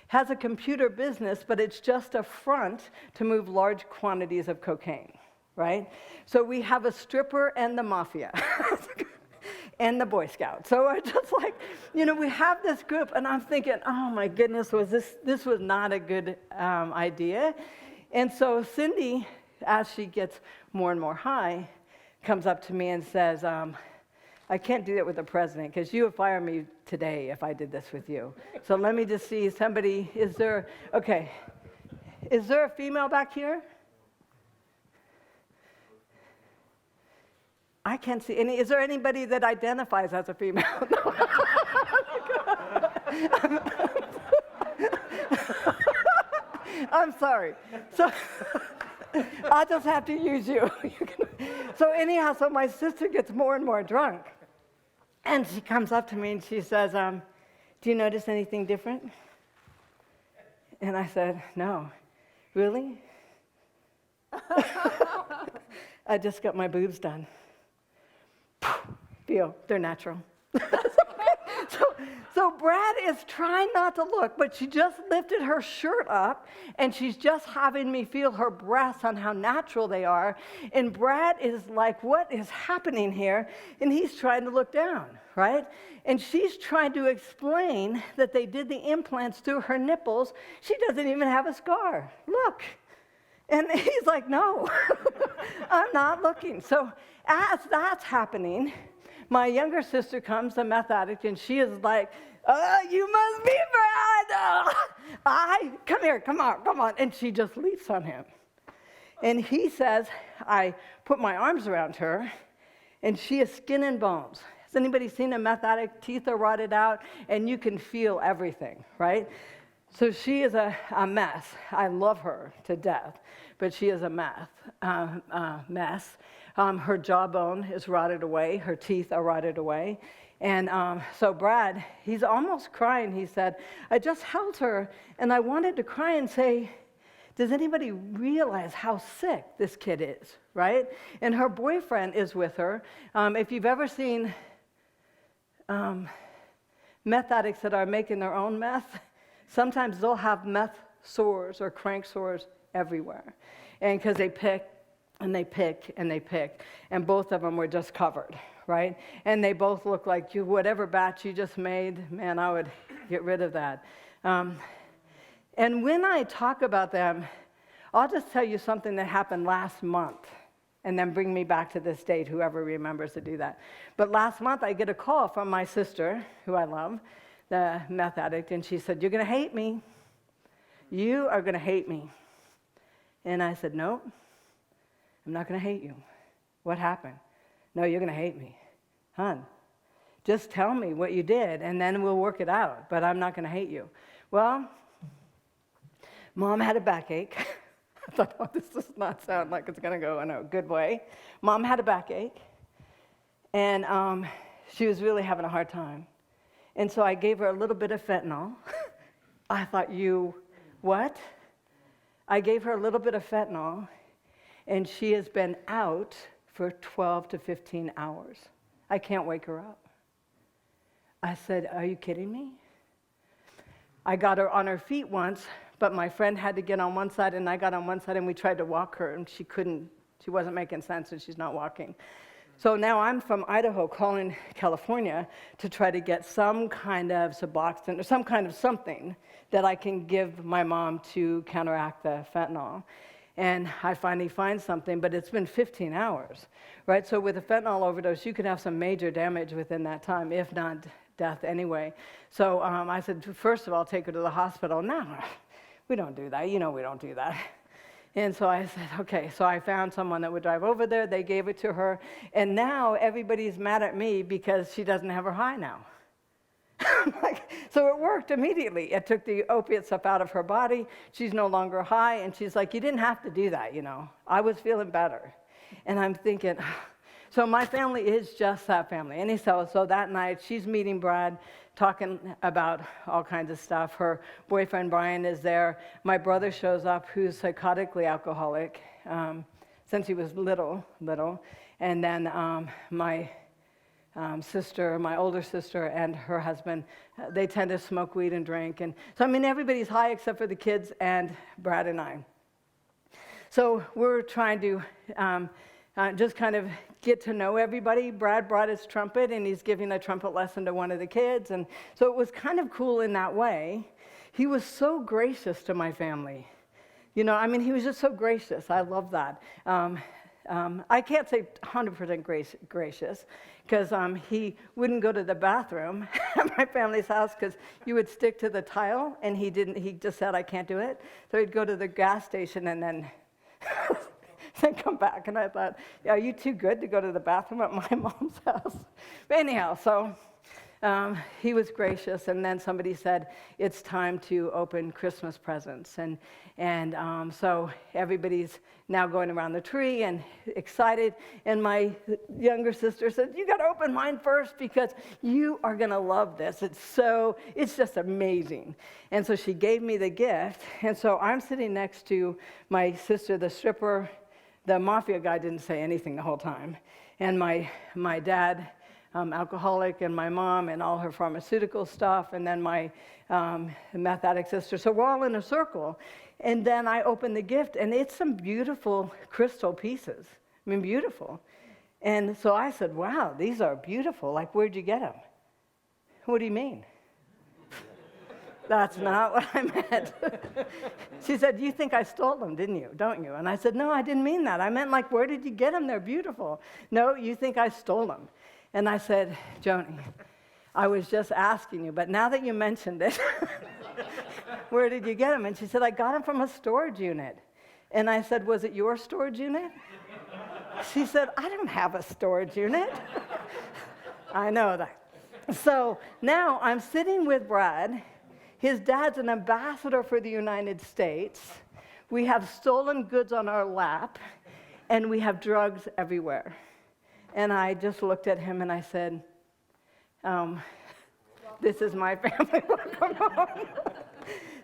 has a computer business, but it's just a front to move large quantities of cocaine, right? So we have a stripper and the mafia. And the Boy Scouts. So I just like, we have this group, and I'm thinking, oh my goodness, this was not a good idea. And so Cindy, as she gets more and more high, comes up to me and says, I can't do that with the president, because you would fire me today if I did this with you. So let me just see, is there a female back here? I can't see any. Is there anybody that identifies as a female? No. I'm sorry. So I'll just have to use you. So anyhow, so my sister gets more and more drunk. And she comes up to me and she says, do you notice anything different? And I said, no. Really? I just got my boobs done. Feel, they're natural. So Brad is trying not to look, but she just lifted her shirt up, and she's just having me feel her breasts on how natural they are. And Brad is like, what is happening here? And he's trying to look down, right? And she's trying to explain that they did the implants through her nipples. She doesn't even have a scar. Look. And he's like, no, I'm not looking. So as that's happening, my younger sister comes, a meth addict, and she is like, you must be Brad. Come here, come on. And she just leaps on him. And he says, I put my arms around her, and she is skin and bones. Has anybody seen a meth addict? Teeth are rotted out, and you can feel everything, right? So she is a mess. I love her to death, but she is a mess. Her jawbone is rotted away. Her teeth are rotted away. And so Brad, he's almost crying. He said, I just held her, and I wanted to cry and say, does anybody realize how sick this kid is, right? And her boyfriend is with her. If you've ever seen meth addicts that are making their own meth, sometimes they'll have meth sores or crank sores everywhere. And because they pick and they pick and they pick. And both of them were just covered, right? And they both look like whatever batch you just made, man, I would get rid of that. And when I talk about them, I'll just tell you something that happened last month and then bring me back to this date, whoever remembers to do that. But last month, I get a call from my sister, who I love, the meth addict, and she said, you're going to hate me. You are going to hate me. And I said, no, I'm not going to hate you. What happened? No, you're going to hate me. Hon, just tell me what you did, and then we'll work it out, but I'm not going to hate you. Well, Mom had a backache. I thought, oh, this does not sound like it's going to go in a good way. Mom had a backache, and she was really having a hard time. And so I gave her a little bit of fentanyl. I thought, what? I gave her a little bit of fentanyl, and she has been out for 12 to 15 hours. I can't wake her up. I said, are you kidding me? I got her on her feet once, but my friend had to get on one side, and I got on one side, and we tried to walk her, and she wasn't making sense, and she's not walking. So now I'm from Idaho calling California to try to get some kind of Suboxone or some kind of something that I can give my mom to counteract the fentanyl. And I finally find something, but it's been 15 hours, right? So with a fentanyl overdose, you could have some major damage within that time, if not death anyway. So I said, first of all, take her to the hospital. No, we don't do that. You know we don't do that. And so I said, okay. So I found someone that would drive over there. They gave it to her. And now everybody's mad at me because she doesn't have her high now. So it worked immediately. It took the opiate stuff out of her body. She's no longer high. And she's like, you didn't have to do that, you know. I was feeling better. And I'm thinking, so my family is just that family. And so that night, she's meeting Brad, talking about all kinds of stuff. Her boyfriend, Brian, is there. My brother shows up, who's psychotically alcoholic since he was little. And then my sister, my older sister, and her husband, they tend to smoke weed and drink. And so, I mean, everybody's high except for the kids and Brad and I. So we're trying to just kind of get to know everybody. Brad brought his trumpet, and he's giving a trumpet lesson to one of the kids. And so it was kind of cool in that way. He was so gracious to my family. You know, I mean, he was just so gracious. I love that. I can't say 100% gracious, because he wouldn't go to the bathroom at my family's house because you would stick to the tile, and he didn't. He just said, I can't do it. So he'd go to the gas station and then come back. And I thought, are you too good to go to the bathroom at my mom's house? But anyhow, so he was gracious. And then somebody said, it's time to open Christmas presents. And so everybody's now going around the tree and excited. And my younger sister said, you got to open mine first because you are going to love this. It's just amazing. And so she gave me the gift. And so I'm sitting next to my sister, the stripper. The mafia guy didn't say anything the whole time. And my dad, alcoholic, and my mom and all her pharmaceutical stuff, and then my meth addict sister. So we're all in a circle. And then I open the gift, and it's some beautiful crystal pieces. I mean, beautiful. And so I said, wow, these are beautiful. Like, where'd you get them? What do you mean? That's not what I meant. She said, you think I stole them, didn't you? Don't you? And I said, no, I didn't mean that. I meant, like, where did you get them? They're beautiful. No, you think I stole them. And I said, Joni, I was just asking you, but now that you mentioned it, where did you get them? And she said, I got them from a storage unit. And I said, was it your storage unit? She said, I don't have a storage unit. I know that. So now I'm sitting with Brad. His dad's an ambassador for the United States. We have stolen goods on our lap, and we have drugs everywhere. And I just looked at him and I said, this is my family. Welcome home.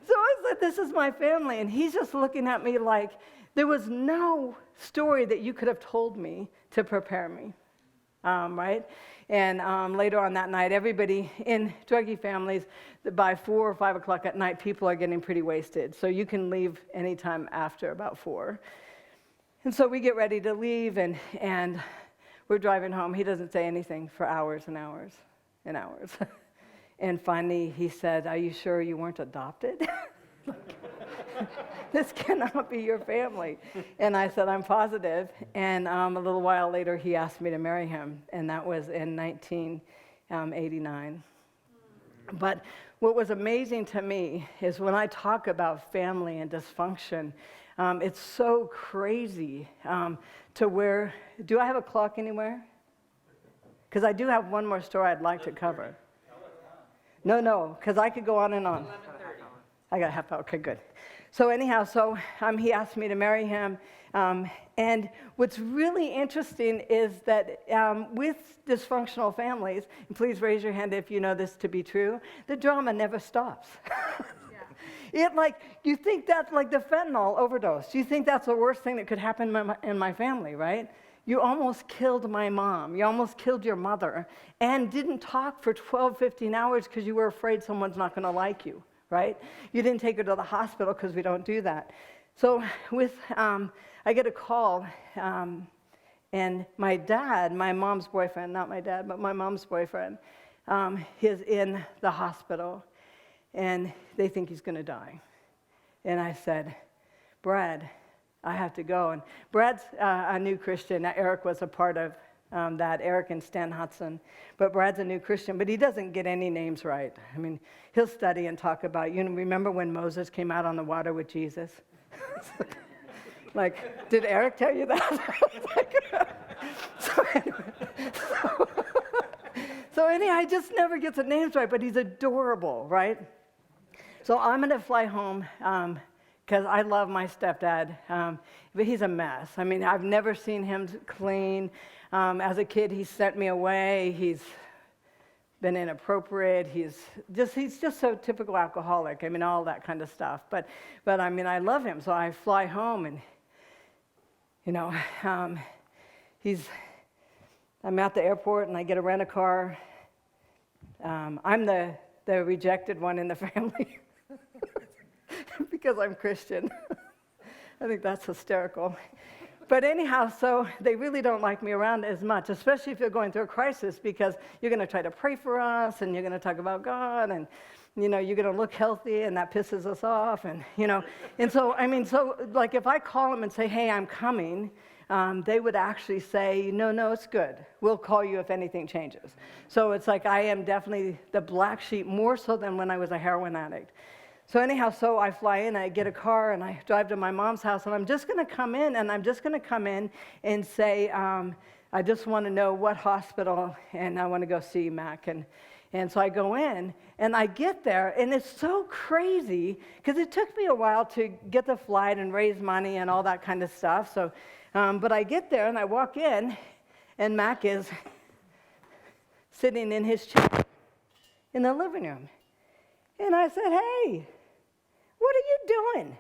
So I said, this is my family. And he's just looking at me like there was no story that you could have told me to prepare me, right? And later on that night, everybody in druggie families, by 4 or 5 o'clock at night, people are getting pretty wasted. So you can leave anytime after about 4. And so we get ready to leave, and we're driving home. He doesn't say anything for hours and hours and hours. And finally, he said, are you sure you weren't adopted? This cannot be your family. And I said, I'm positive. And a little while later, he asked me to marry him. And that was in 1989. But what was amazing to me is when I talk about family and dysfunction, it's so crazy to where, do I have a clock anywhere? Because I do have one more story I'd like to cover. No, because I could go on and on. 11:30. I got a half hour. Okay, good. So anyhow, he asked me to marry him. And what's really interesting is that with dysfunctional families, and please raise your hand if you know this to be true, the drama never stops. You think that's like the fentanyl overdose. You think that's the worst thing that could happen in my family, right? You almost killed my mom. You almost killed your mother and didn't talk for 12, 15 hours because you were afraid someone's not going to like you, right? You didn't take her to the hospital because we don't do that. So I get a call, and my dad, my mom's boyfriend, not my dad, but my mom's boyfriend, is in the hospital, and they think he's going to die. And I said, Brad, I have to go. And Brad's a new Christian. Eric was a part of that, Eric and Stan Hudson. But Brad's a new Christian, but he doesn't get any names right. I mean, he'll study and talk about, remember when Moses came out on the water with Jesus? Like, did Eric tell you that? So anyhow, he just never gets the names right, but he's adorable, right? So I'm going to fly home because I love my stepdad, but he's a mess. I mean, I've never seen him clean. As a kid, he sent me away. He's been inappropriate. He's just so typical alcoholic. I mean, all that kind of stuff. But I mean, I love him. So I fly home, and I'm at the airport, and I get a rent-a-car. I'm the rejected one in the family because I'm Christian. I think that's hysterical. But anyhow, so they really don't like me around as much, especially if you're going through a crisis, because you're going to try to pray for us, and you're going to talk about God, and you're going to look healthy, and that pisses us off, and and so like if I call them and say, hey, I'm coming, they would actually say, no, it's good. We'll call you if anything changes. So it's like I am definitely the black sheep, more so than when I was a heroin addict. So anyhow, so I fly in, I get a car, and I drive to my mom's house, and I'm just going to come in, and say, I just want to know what hospital, and I want to go see Mac. And so I go in, and I get there, and it's so crazy, because it took me a while to get the flight and raise money and all that kind of stuff. So, but I get there, and I walk in, and Mac is sitting in his chair in the living room. And I said, hey, what are you doing?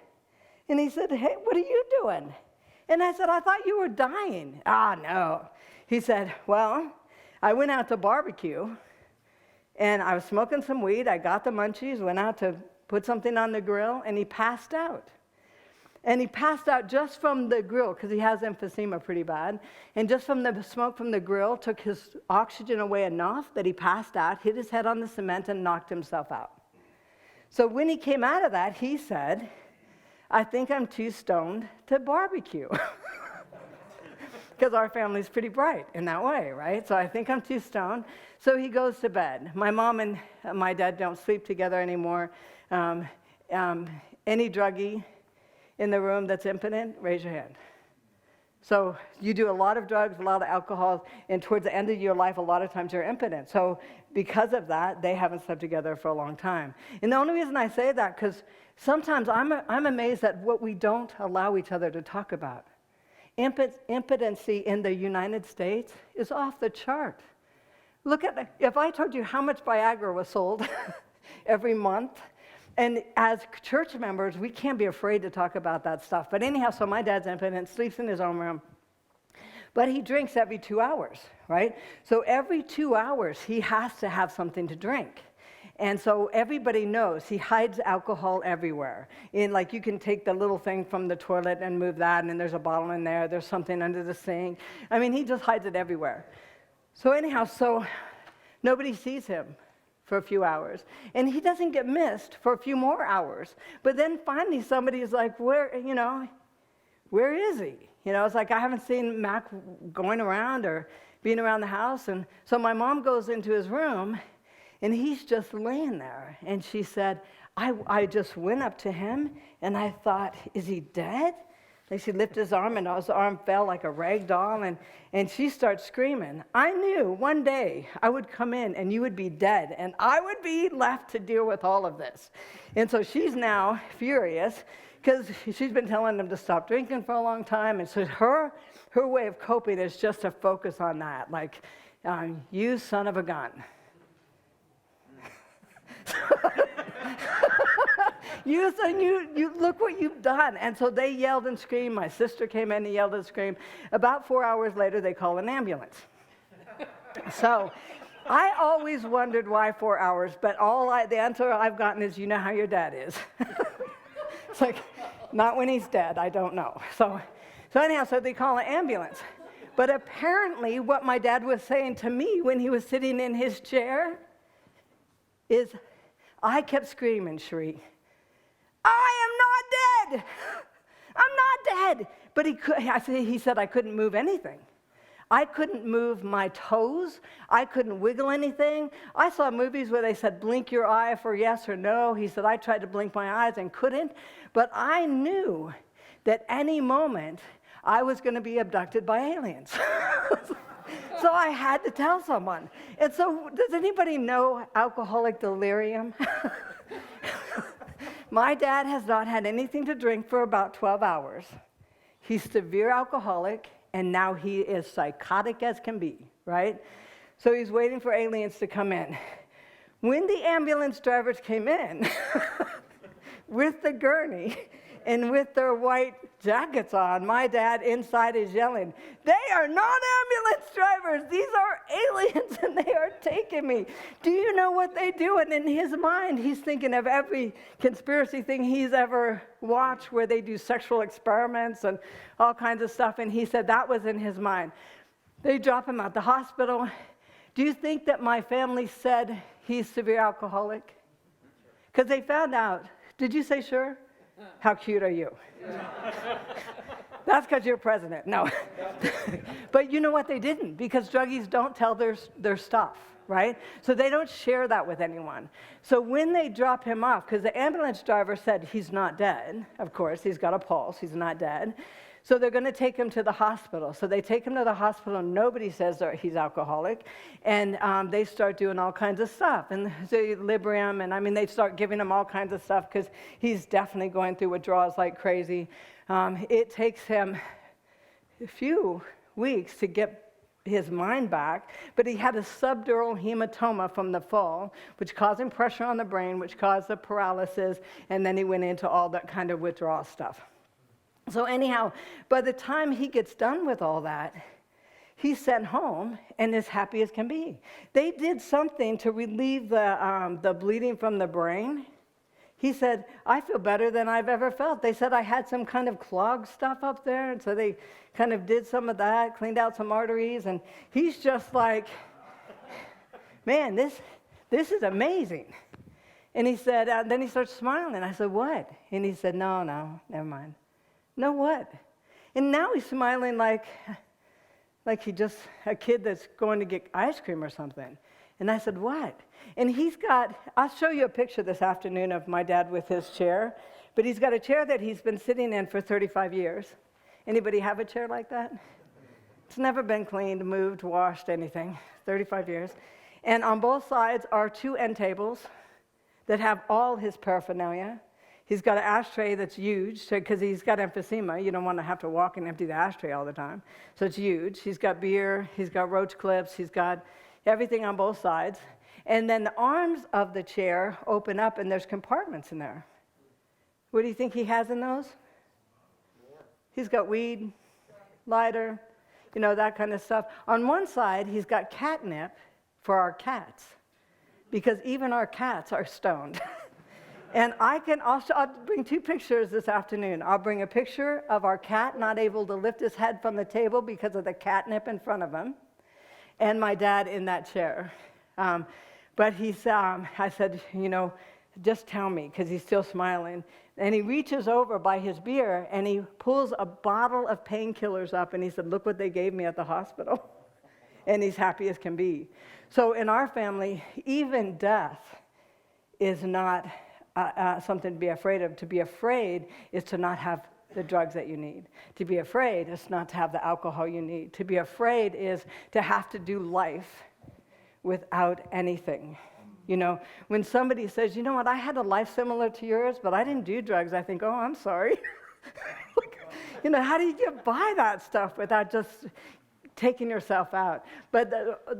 And he said, hey, what are you doing? And I said, I thought you were dying. No. He said, well, I went out to barbecue, and I was smoking some weed. I got the munchies, went out to put something on the grill, and he passed out. And he passed out just from the grill, because he has emphysema pretty bad. And just from the smoke from the grill took his oxygen away enough that he passed out, hit his head on the cement, and knocked himself out. So when he came out of that, he said, I think I'm too stoned to barbecue. Because our family's pretty bright in that way, right? So I think I'm too stoned. So he goes to bed. My mom and my dad don't sleep together anymore. Any druggie in the room that's impotent, raise your hand. So you do a lot of drugs, a lot of alcohol, and towards the end of your life, a lot of times you're impotent. So because of that, they haven't slept together for a long time. And the only reason I say that, because sometimes I'm amazed at what we don't allow each other to talk about. Impotency in the United States is off the chart. Look at, if I told you how much Viagra was sold every month, and as church members, we can't be afraid to talk about that stuff. But anyhow, so my dad's impotent, sleeps in his own room. But he drinks every 2 hours, right? So every 2 hours, he has to have something to drink. And so everybody knows he hides alcohol everywhere. Like you can take the little thing from the toilet and move that, and there's a bottle in there. There's something under the sink. I mean, he just hides it everywhere. So anyhow, so nobody sees him for a few hours. And he doesn't get missed for a few more hours. But then finally somebody's like, where is he? It's like I haven't seen Mac going around or being around the house. And so my mom goes into his room, and he's just laying there. And she said, I just went up to him, and I thought, is he dead? And she lifted his arm, and his arm fell like a rag doll, and she starts screaming. I knew one day I would come in, and you would be dead, and I would be left to deal with all of this. And so she's now furious, because she's been telling him to stop drinking for a long time. And so her way of coping is just to focus on that, like, you son of a gun. You look what you've done. And so they yelled and screamed. My sister came in and yelled and screamed. About 4 hours later, they call an ambulance. So I always wondered why 4 hours, but the answer I've gotten is, you know how your dad is. It's like, not when he's dead, I don't know. So anyhow, so they call an ambulance. But apparently what my dad was saying to me when he was sitting in his chair is, I kept screaming, Cheri, I am not dead. I'm not dead. But he said I couldn't move anything. I couldn't move my toes. I couldn't wiggle anything. I saw movies where they said, blink your eye for yes or no. He said, I tried to blink my eyes and couldn't. But I knew that any moment I was going to be abducted by aliens. So I had to tell someone. And so does anybody know alcoholic delirium? My dad has not had anything to drink for about 12 hours. He's severe alcoholic, and now he is psychotic as can be, right? So he's waiting for aliens to come in. When the ambulance drivers came in with the gurney and with their white jackets on, my dad inside is yelling, they are not ambulance drivers, these are aliens and they are taking me. Do you know what they do? And in his mind, he's thinking of every conspiracy thing he's ever watched where they do sexual experiments and all kinds of stuff, and he said that was in his mind. They drop him at the hospital. Do you think that my family said he's severe alcoholic? Because they found out. Did you say sure? How cute are you? That's because you're president. No. But you know what? They didn't, because druggies don't tell their stuff, right? So they don't share that with anyone. So when they drop him off, because the ambulance driver said he's not dead, of course, he's got a pulse, he's not dead. So they're going to take him to the hospital. So they take him to the hospital, and nobody says that he's alcoholic. And they start doing all kinds of stuff. And they Librium, and they start giving him all kinds of stuff because he's definitely going through withdrawals like crazy. It takes him a few weeks to get his mind back, but he had a subdural hematoma from the fall, which caused him pressure on the brain, which caused the paralysis, and then he went into all that kind of withdrawal stuff. So anyhow, by the time he gets done with all that, he's sent home and as happy as can be. They did something to relieve the bleeding from the brain. He said, I feel better than I've ever felt. They said I had some kind of clogged stuff up there, and so they kind of did some of that, cleaned out some arteries, and he's just like, man, this is amazing. And he said, then he starts smiling. I said, what? And he said, no, never mind. No, what? And now he's smiling like he just a kid that's going to get ice cream or something. And I said, what? And I'll show you a picture this afternoon of my dad with his chair, but he's got a chair that he's been sitting in for 35 years. Anybody have a chair like that? It's never been cleaned, moved, washed, anything. 35 years. And on both sides are 2 end tables that have all his paraphernalia. He's got an ashtray that's huge, because he's got emphysema. You don't want to have to walk and empty the ashtray all the time. So it's huge. He's got beer. He's got roach clips. He's got everything on both sides. And then the arms of the chair open up, and there's compartments in there. What do you think he has in those? He's got weed, lighter, that kind of stuff. On one side, he's got catnip for our cats, because even our cats are stoned. And I'll bring 2 pictures this afternoon. I'll bring a picture of our cat not able to lift his head from the table because of the catnip in front of him, and my dad in that chair. But I said, just tell me, because he's still smiling. And he reaches over by his beer, and he pulls a bottle of painkillers up, and he said, look what they gave me at the hospital. And he's happy as can be. So in our family, even death is not something to be afraid of. To be afraid is to not have the drugs that you need. To be afraid is not to have the alcohol you need. To be afraid is to have to do life without anything. You know, when somebody says, you know what, I had a life similar to yours, but I didn't do drugs, I think, oh, I'm sorry. You know, how do you get by that stuff without just taking yourself out? But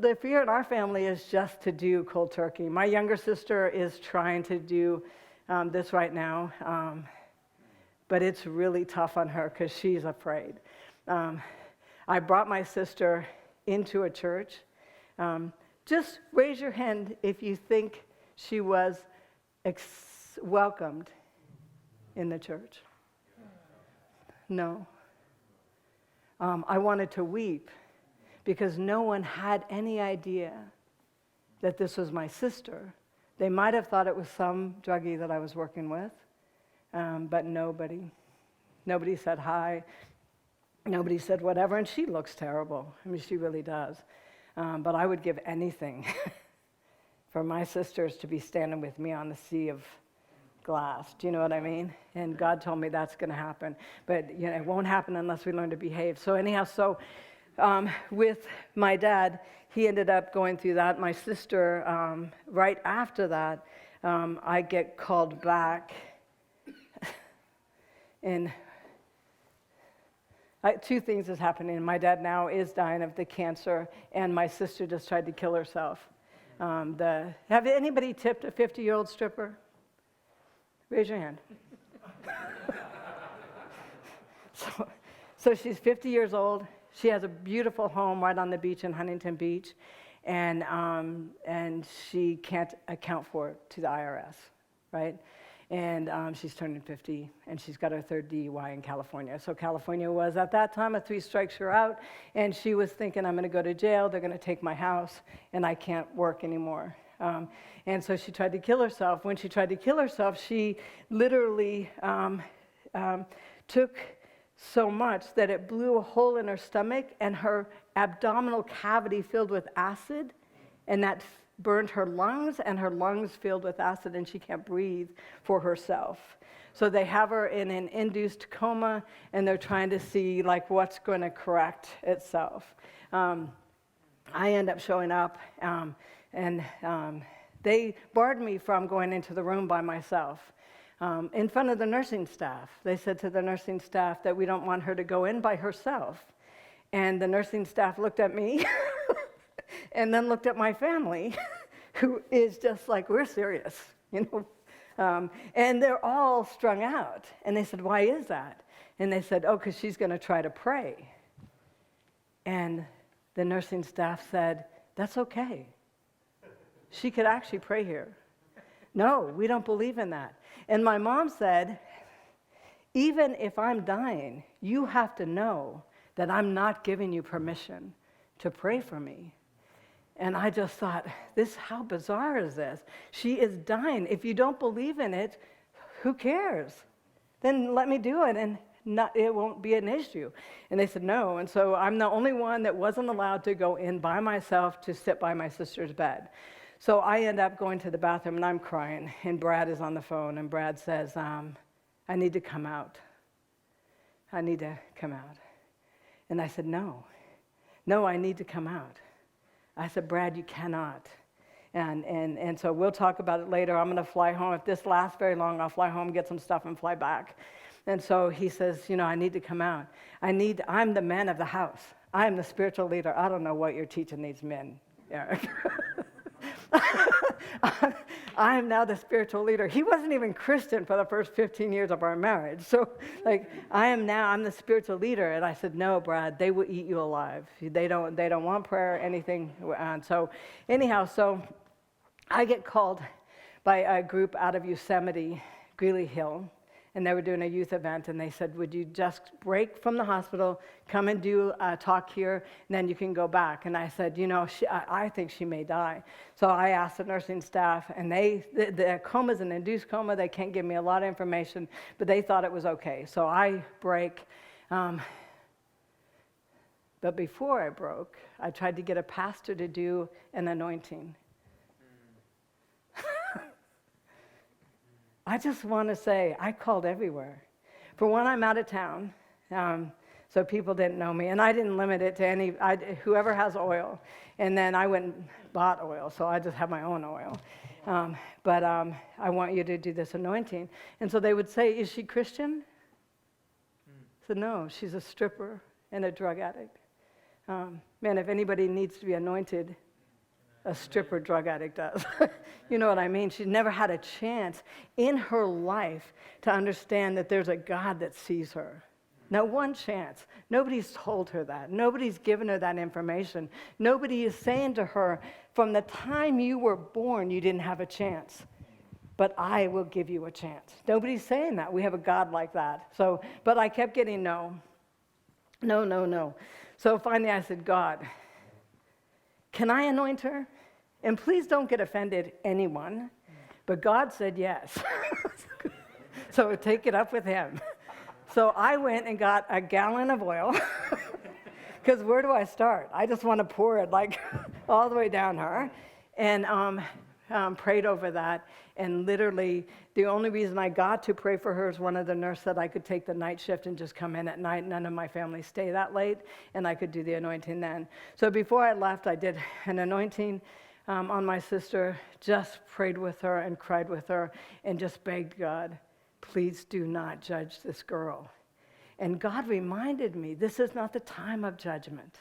the fear in our family is just to do cold turkey. My younger sister is trying to do this right now, but it's really tough on her because she's afraid. I brought my sister into a church. Just raise your hand if you think she was welcomed in the church. No. I wanted to weep because no one had any idea that this was my sister. They might have thought it was some druggie that I was working with, but nobody said hi. Nobody said whatever, and she looks terrible. I mean, she really does. But I would give anything for my sisters to be standing with me on the sea of glass. Do you know what I mean? And God told me that's going to happen. But you know, it won't happen unless we learn to behave. So anyhow, with my dad, he ended up going through that. My sister, right after that, I get called back. And two things is happening. My dad now is dying of the cancer, and my sister just tried to kill herself. Have anybody tipped a 50-year-old stripper? Raise your hand. So she's 50 years old. She has a beautiful home right on the beach in Huntington Beach, and she can't account for it to the IRS, right? And she's turning 50, and she's got her third DUI in California. So California was, at that time, a 3 strikes you're out, and she was thinking, I'm going to go to jail, they're going to take my house, and I can't work anymore. And so she tried to kill herself. When she tried to kill herself, she literally took so much that it blew a hole in her stomach, and her abdominal cavity filled with acid, and that burned her lungs, and her lungs filled with acid, and she can't breathe for herself. So they have her in an induced coma, and they're trying to see like what's going to correct itself. I end up showing up, and they barred me from going into the room by myself. In front of the nursing staff, they said to the nursing staff that we don't want her to go in by herself. And the nursing staff looked at me and then looked at my family, who is just like, we're serious, you know. And they're all strung out. And they said, why is that? And they said, oh, because she's going to try to pray. And the nursing staff said, that's okay. She could actually pray here. No, we don't believe in that. And my mom said, even if I'm dying, you have to know that I'm not giving you permission to pray for me. And I just thought, how bizarre is this? She is dying. If you don't believe in it, who cares? Then let me do it, and it won't be an issue. And they said no. And so I'm the only one that wasn't allowed to go in by myself to sit by my sister's bed. So I end up going to the bathroom, and I'm crying. And Brad is on the phone, and Brad says, I need to come out. I need to come out. And I said, no, I need to come out. I said, Brad, you cannot. And so we'll talk about it later. I'm going to fly home. If this lasts very long, I'll fly home, get some stuff, and fly back. And so he says, I need to come out. I'm the man of the house. I am the spiritual leader. I don't know what you're teaching these men, Eric. I am now the spiritual leader. He wasn't even Christian for the first 15 years of our marriage. So, I'm the spiritual leader. And I said, no, Brad, they will eat you alive. They don't want prayer or anything. And so, anyhow, I get called by a group out of Yosemite, Greeley Hill, and they were doing a youth event, and they said, would you just break from the hospital, come and do a talk here, and then you can go back. And I said, I think she may die. So I asked the nursing staff, and the coma's an induced coma. They can't give me a lot of information, but they thought it was okay. So I break. But before I broke, I tried to get a pastor to do an anointing. I just want to say, I called everywhere. For one, I'm out of town, so people didn't know me. And I didn't limit it to whoever has oil. And then I went and bought oil, so I just have my own oil. but I want you to do this anointing. And so they would say, is she Christian? I said, no, she's a stripper and a drug addict. Man, if anybody needs to be anointed, a stripper drug addict does. You know what I mean? She's never had a chance in her life to understand that there's a God that sees her. Not one chance. Nobody's told her that. Nobody's given her that information. Nobody is saying to her, from the time you were born, you didn't have a chance. But I will give you a chance. Nobody's saying that. We have a God like that. So, but I kept getting no. No. So finally I said, God, can I anoint her? And please don't get offended, anyone. But God said yes. So take it up with him. So I went and got a gallon of oil. Because where do I start? I just want to pour it like all the way down her. And prayed over that. And literally, the only reason I got to pray for her is one of the nurses said I could take the night shift and just come in at night. None of my family stay that late, and I could do the anointing then. So before I left, I did an anointing on my sister, just prayed with her and cried with her, and just begged God, please do not judge this girl. And God reminded me, this is not the time of judgment.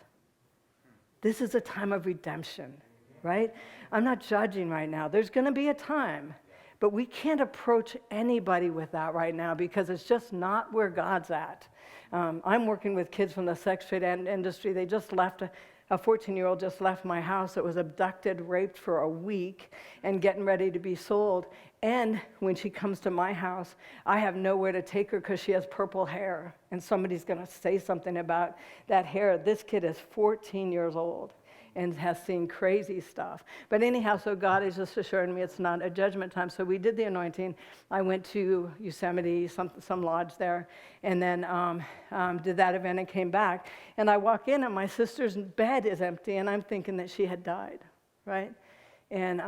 This is a time of redemption, right? I'm not judging right now. There's going to be a time. But we can't approach anybody with that right now because it's just not where God's at. I'm working with kids from the sex trade industry. They just left, a 14-year-old just left my house that was abducted, raped for a week, and getting ready to be sold. And when she comes to my house, I have nowhere to take her because she has purple hair. And somebody's going to say something about that hair. This kid is 14 years old and has seen crazy stuff. But anyhow, so God is just assuring me it's not a judgment time. So we did the anointing. I went to Yosemite, some lodge there, and then did that event and came back. And I walk in and my sister's bed is empty, and I'm thinking that she had died, right? And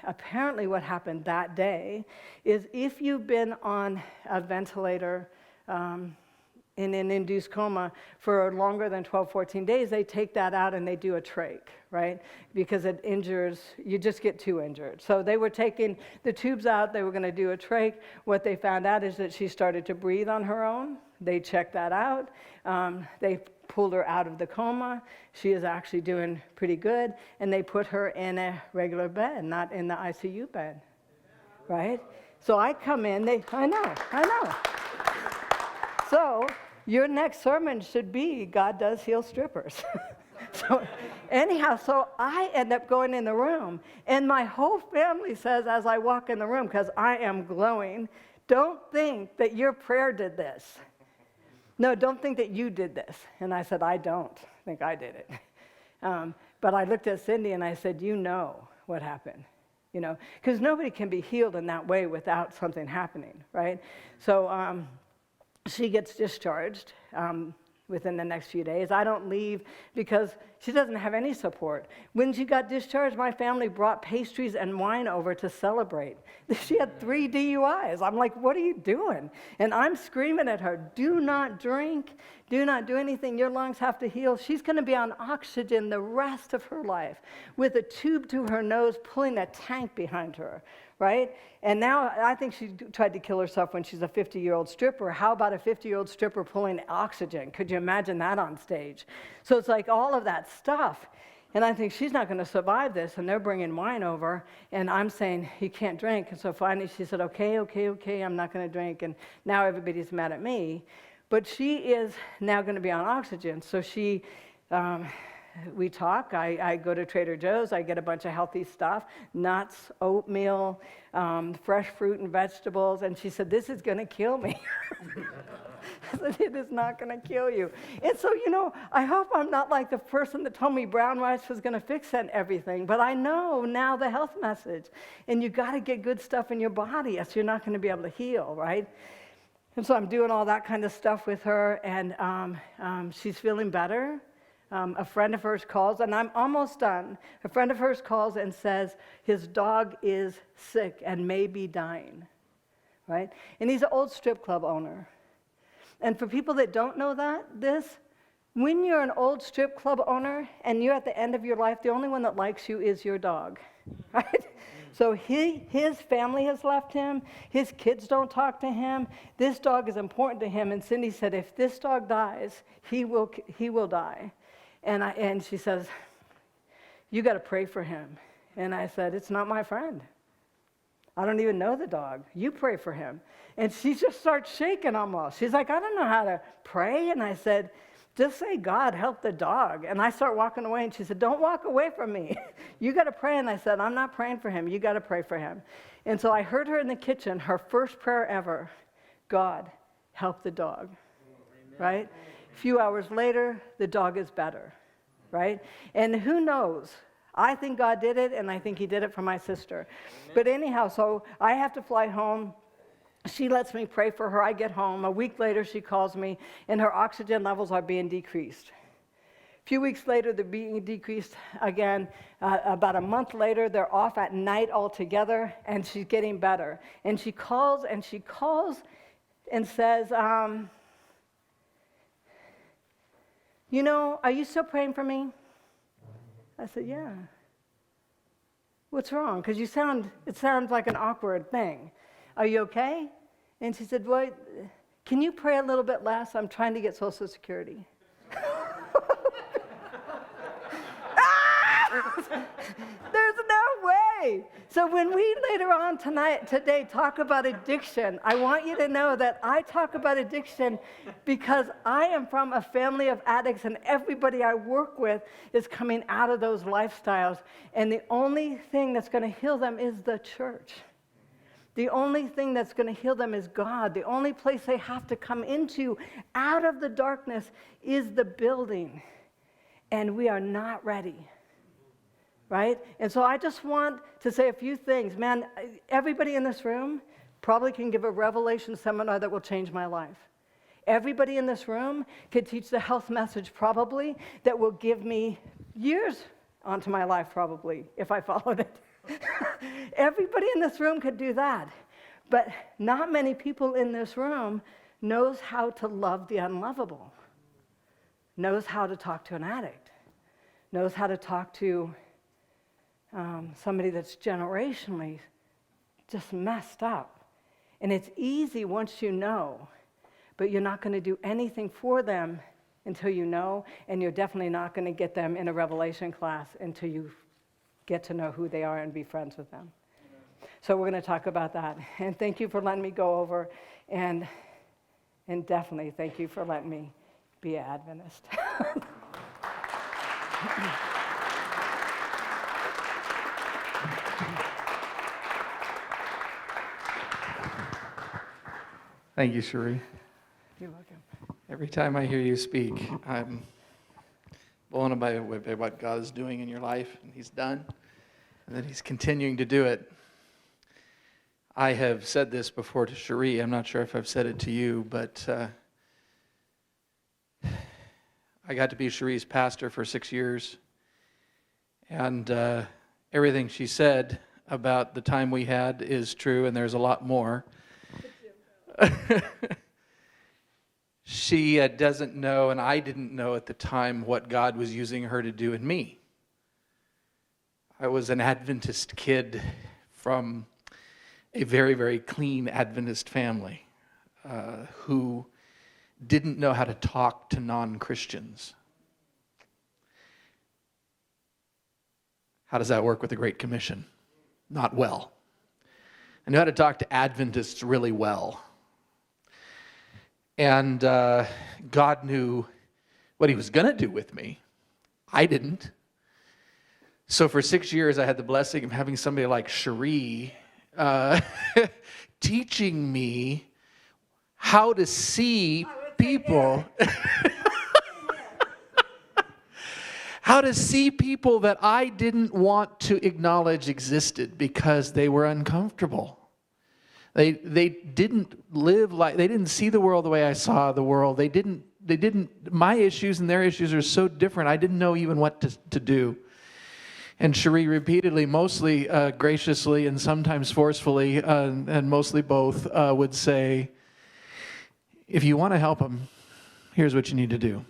apparently what happened that day is if you've been on a ventilator in an induced coma for longer than 12, 14 days, they take that out and they do a trach, right? Because it injures, you just get too injured. So they were taking the tubes out, they were going to do a trach. What they found out is that she started to breathe on her own. They checked that out. They pulled her out of the coma. She is actually doing pretty good. And they put her in a regular bed, not in the ICU bed, right? So I come in, I know. So your next sermon should be, God does heal strippers. So anyhow, so I end up going in the room, and my whole family says as I walk in the room, because I am glowing, don't think that your prayer did this. No, don't think that you did this. And I said, I don't think I did it. But I looked at Cindy and I said, you know what happened. You know, because nobody can be healed in that way without something happening, right? So she gets discharged within the next few days. I don't leave because she doesn't have any support. When she got discharged, my family brought pastries and wine over to celebrate. She had 3 DUIs. I'm like, what are you doing? And I'm screaming at her, do not drink, do not do anything. Your lungs have to heal. She's going to be on oxygen the rest of her life with a tube to her nose pulling a tank behind her, right? And now I think she tried to kill herself when she's a 50-year-old stripper. How about a 50-year-old stripper pulling oxygen? Could you imagine that on stage? So it's like all of that stuff. And I think she's not going to survive this, and they're bringing wine over, and I'm saying, you can't drink. And so finally she said, okay, I'm not going to drink. And now everybody's mad at me. But she is now going to be on oxygen. So she... we talk. I go to Trader Joe's. I get a bunch of healthy stuff, nuts, oatmeal, fresh fruit and vegetables. And she said, this is going to kill me. I said, it is not going to kill you. And so, you know, I hope I'm not like the person that told me brown rice was going to fix everything. But I know now the health message. And you got to get good stuff in your body, else you're not going to be able to heal, right? And so I'm doing all that kind of stuff with her, and she's feeling better. A friend of hers calls, and I'm almost done. A friend of hers calls and says his dog is sick and may be dying, right? And he's an old strip club owner. And for people that don't know this, When you're an old strip club owner and you're at the end of your life, the only one that likes you is your dog, right? So his family has left him. His kids don't talk to him. This dog is important to him. And Cindy said, if this dog dies, he will die. And she says, you got to pray for him. And I said, it's not my friend. I don't even know the dog. You pray for him. And she just starts shaking almost. She's like, I don't know how to pray. And I said, just say, God, help the dog. And I start walking away, and she said, don't walk away from me. You got to pray. And I said, I'm not praying for him. You got to pray for him. And so I heard her in the kitchen, her first prayer ever, God, help the dog, right? A few hours later, the dog is better, right? And who knows? I think God did it, and I think he did it for my sister. But anyhow, so I have to fly home. She lets me pray for her. I get home. A week later, she calls me, and her oxygen levels are being decreased. A few weeks later, they're being decreased again. About a month later, they're off at night altogether, and she's getting better. And she calls and says, you know, are you still praying for me? I said, yeah. What's wrong? Because it sounds like an awkward thing. Are you okay? And she said, well, can you pray a little bit less? I'm trying to get Social Security. There's no way. So when we later on today talk about addiction, I want you to know that I talk about addiction because I am from a family of addicts, and everybody I work with is coming out of those lifestyles. And the only thing that's going to heal them is the church. The only thing that's going to heal them is God. The only place they have to come into out of the darkness is the building. And we are not ready. Right? And so I just want to say a few things. Man, everybody in this room probably can give a revelation seminar that will change my life. Everybody in this room could teach the health message probably that will give me years onto my life probably if I followed it. Everybody in this room could do that. But not many people in this room knows how to love the unlovable, knows how to talk to an addict, knows how to talk to somebody that's generationally just messed up. And it's easy once you know, but you're not going to do anything for them until you know, and you're definitely not going to get them in a revelation class until you get to know who they are and be friends with them. So we're going to talk about that. And thank you for letting me go over, and definitely thank you for letting me be an Adventist. Thank you, Cheri. You're welcome. Every time I hear you speak, I'm blown away by what God is doing in your life, and he's done, and that he's continuing to do it. I have said this before to Cheri. I'm not sure if I've said it to you, but I got to be Cheri's pastor for 6 years, and everything she said about the time we had is true, and there's a lot more. She doesn't know, and I didn't know at the time what God was using her to do in me. I was an Adventist kid from a very, very clean Adventist family who didn't know how to talk to non-Christians. How does that work with the Great Commission? Not well. I knew how to talk to Adventists really well. And God knew what he was going to do with me. I didn't. So for 6 years, I had the blessing of having somebody like Cheri teaching me how to see people. How to see people that I didn't want to acknowledge existed because they were uncomfortable. They didn't live like, they didn't see the world the way I saw the world. My issues and their issues are so different. I didn't know even what to do. And Cheri repeatedly, mostly graciously and sometimes forcefully, and mostly both, would say, if you want to help them, here's what you need to do.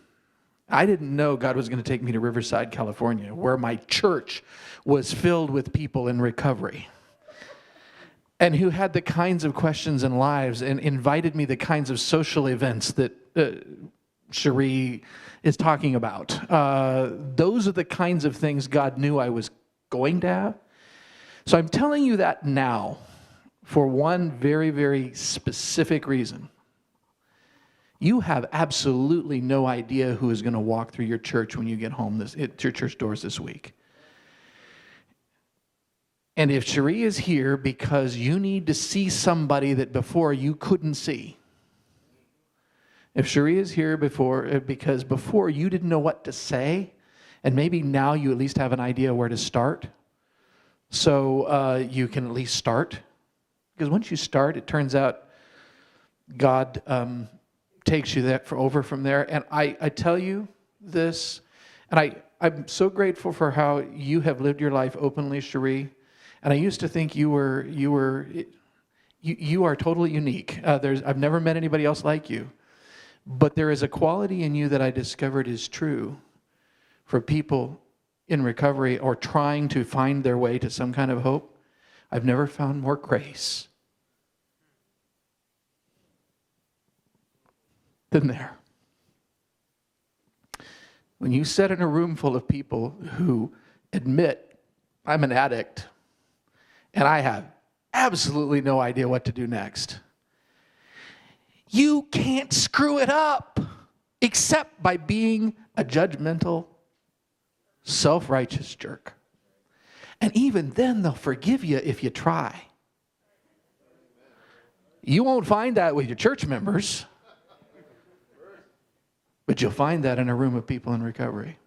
I didn't know God was going to take me to Riverside, California, where my church was filled with people in recovery and who had the kinds of questions and lives and invited me the kinds of social events that Cheri is talking about. Those are the kinds of things God knew I was going to have. So I'm telling you that now for one very, very specific reason. You have absolutely no idea who is going to walk through your church when you get home, your church doors this week. And if Cheri is here because you need to see somebody that before you couldn't see, if Cheri is here because before you didn't know what to say, and maybe now you at least have an idea where to start, so you can at least start. Because once you start, it turns out God takes you over from there. And I tell you this, and I'm so grateful for how you have lived your life openly, Cheri. And I used to think you are totally unique. I've never met anybody else like you. But there is a quality in you that I discovered is true for people in recovery or trying to find their way to some kind of hope. I've never found more grace than there. When you sit in a room full of people who admit, I'm an addict, and I have absolutely no idea what to do next, you can't screw it up except by being a judgmental, self-righteous jerk. And even then, they'll forgive you if you try. You won't find that with your church members, but you'll find that in a room of people in recovery.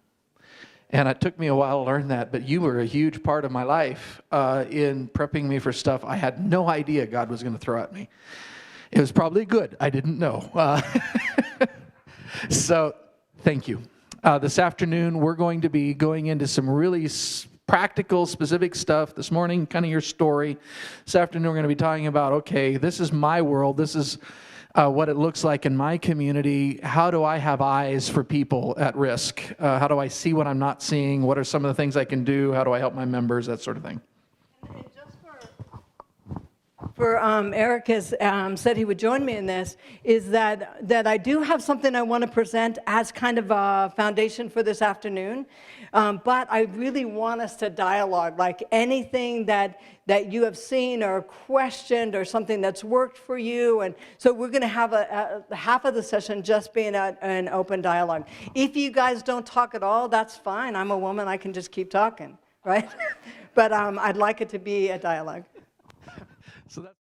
And it took me a while to learn that, but you were a huge part of my life in prepping me for stuff I had no idea God was going to throw at me. It was probably good. I didn't know. So thank you. This afternoon, we're going to be going into some really practical, specific stuff. This morning, kind of your story. This afternoon, we're going to be talking about, okay, this is my world. This is what it looks like in my community. How do I have eyes for people at risk? How do I see what I'm not seeing? What are some of the things I can do? How do I help my members? That sort of thing. And just for Eric has said he would join me in this, is that I do have something I want to present as kind of a foundation for this afternoon, but I really want us to dialogue, like anything that you have seen or questioned or something that's worked for you. And so we're going to have a half of the session just being an open dialogue. If you guys don't talk at all, that's fine. I'm a woman. I can just keep talking, right? But I'd like it to be a dialogue. So that's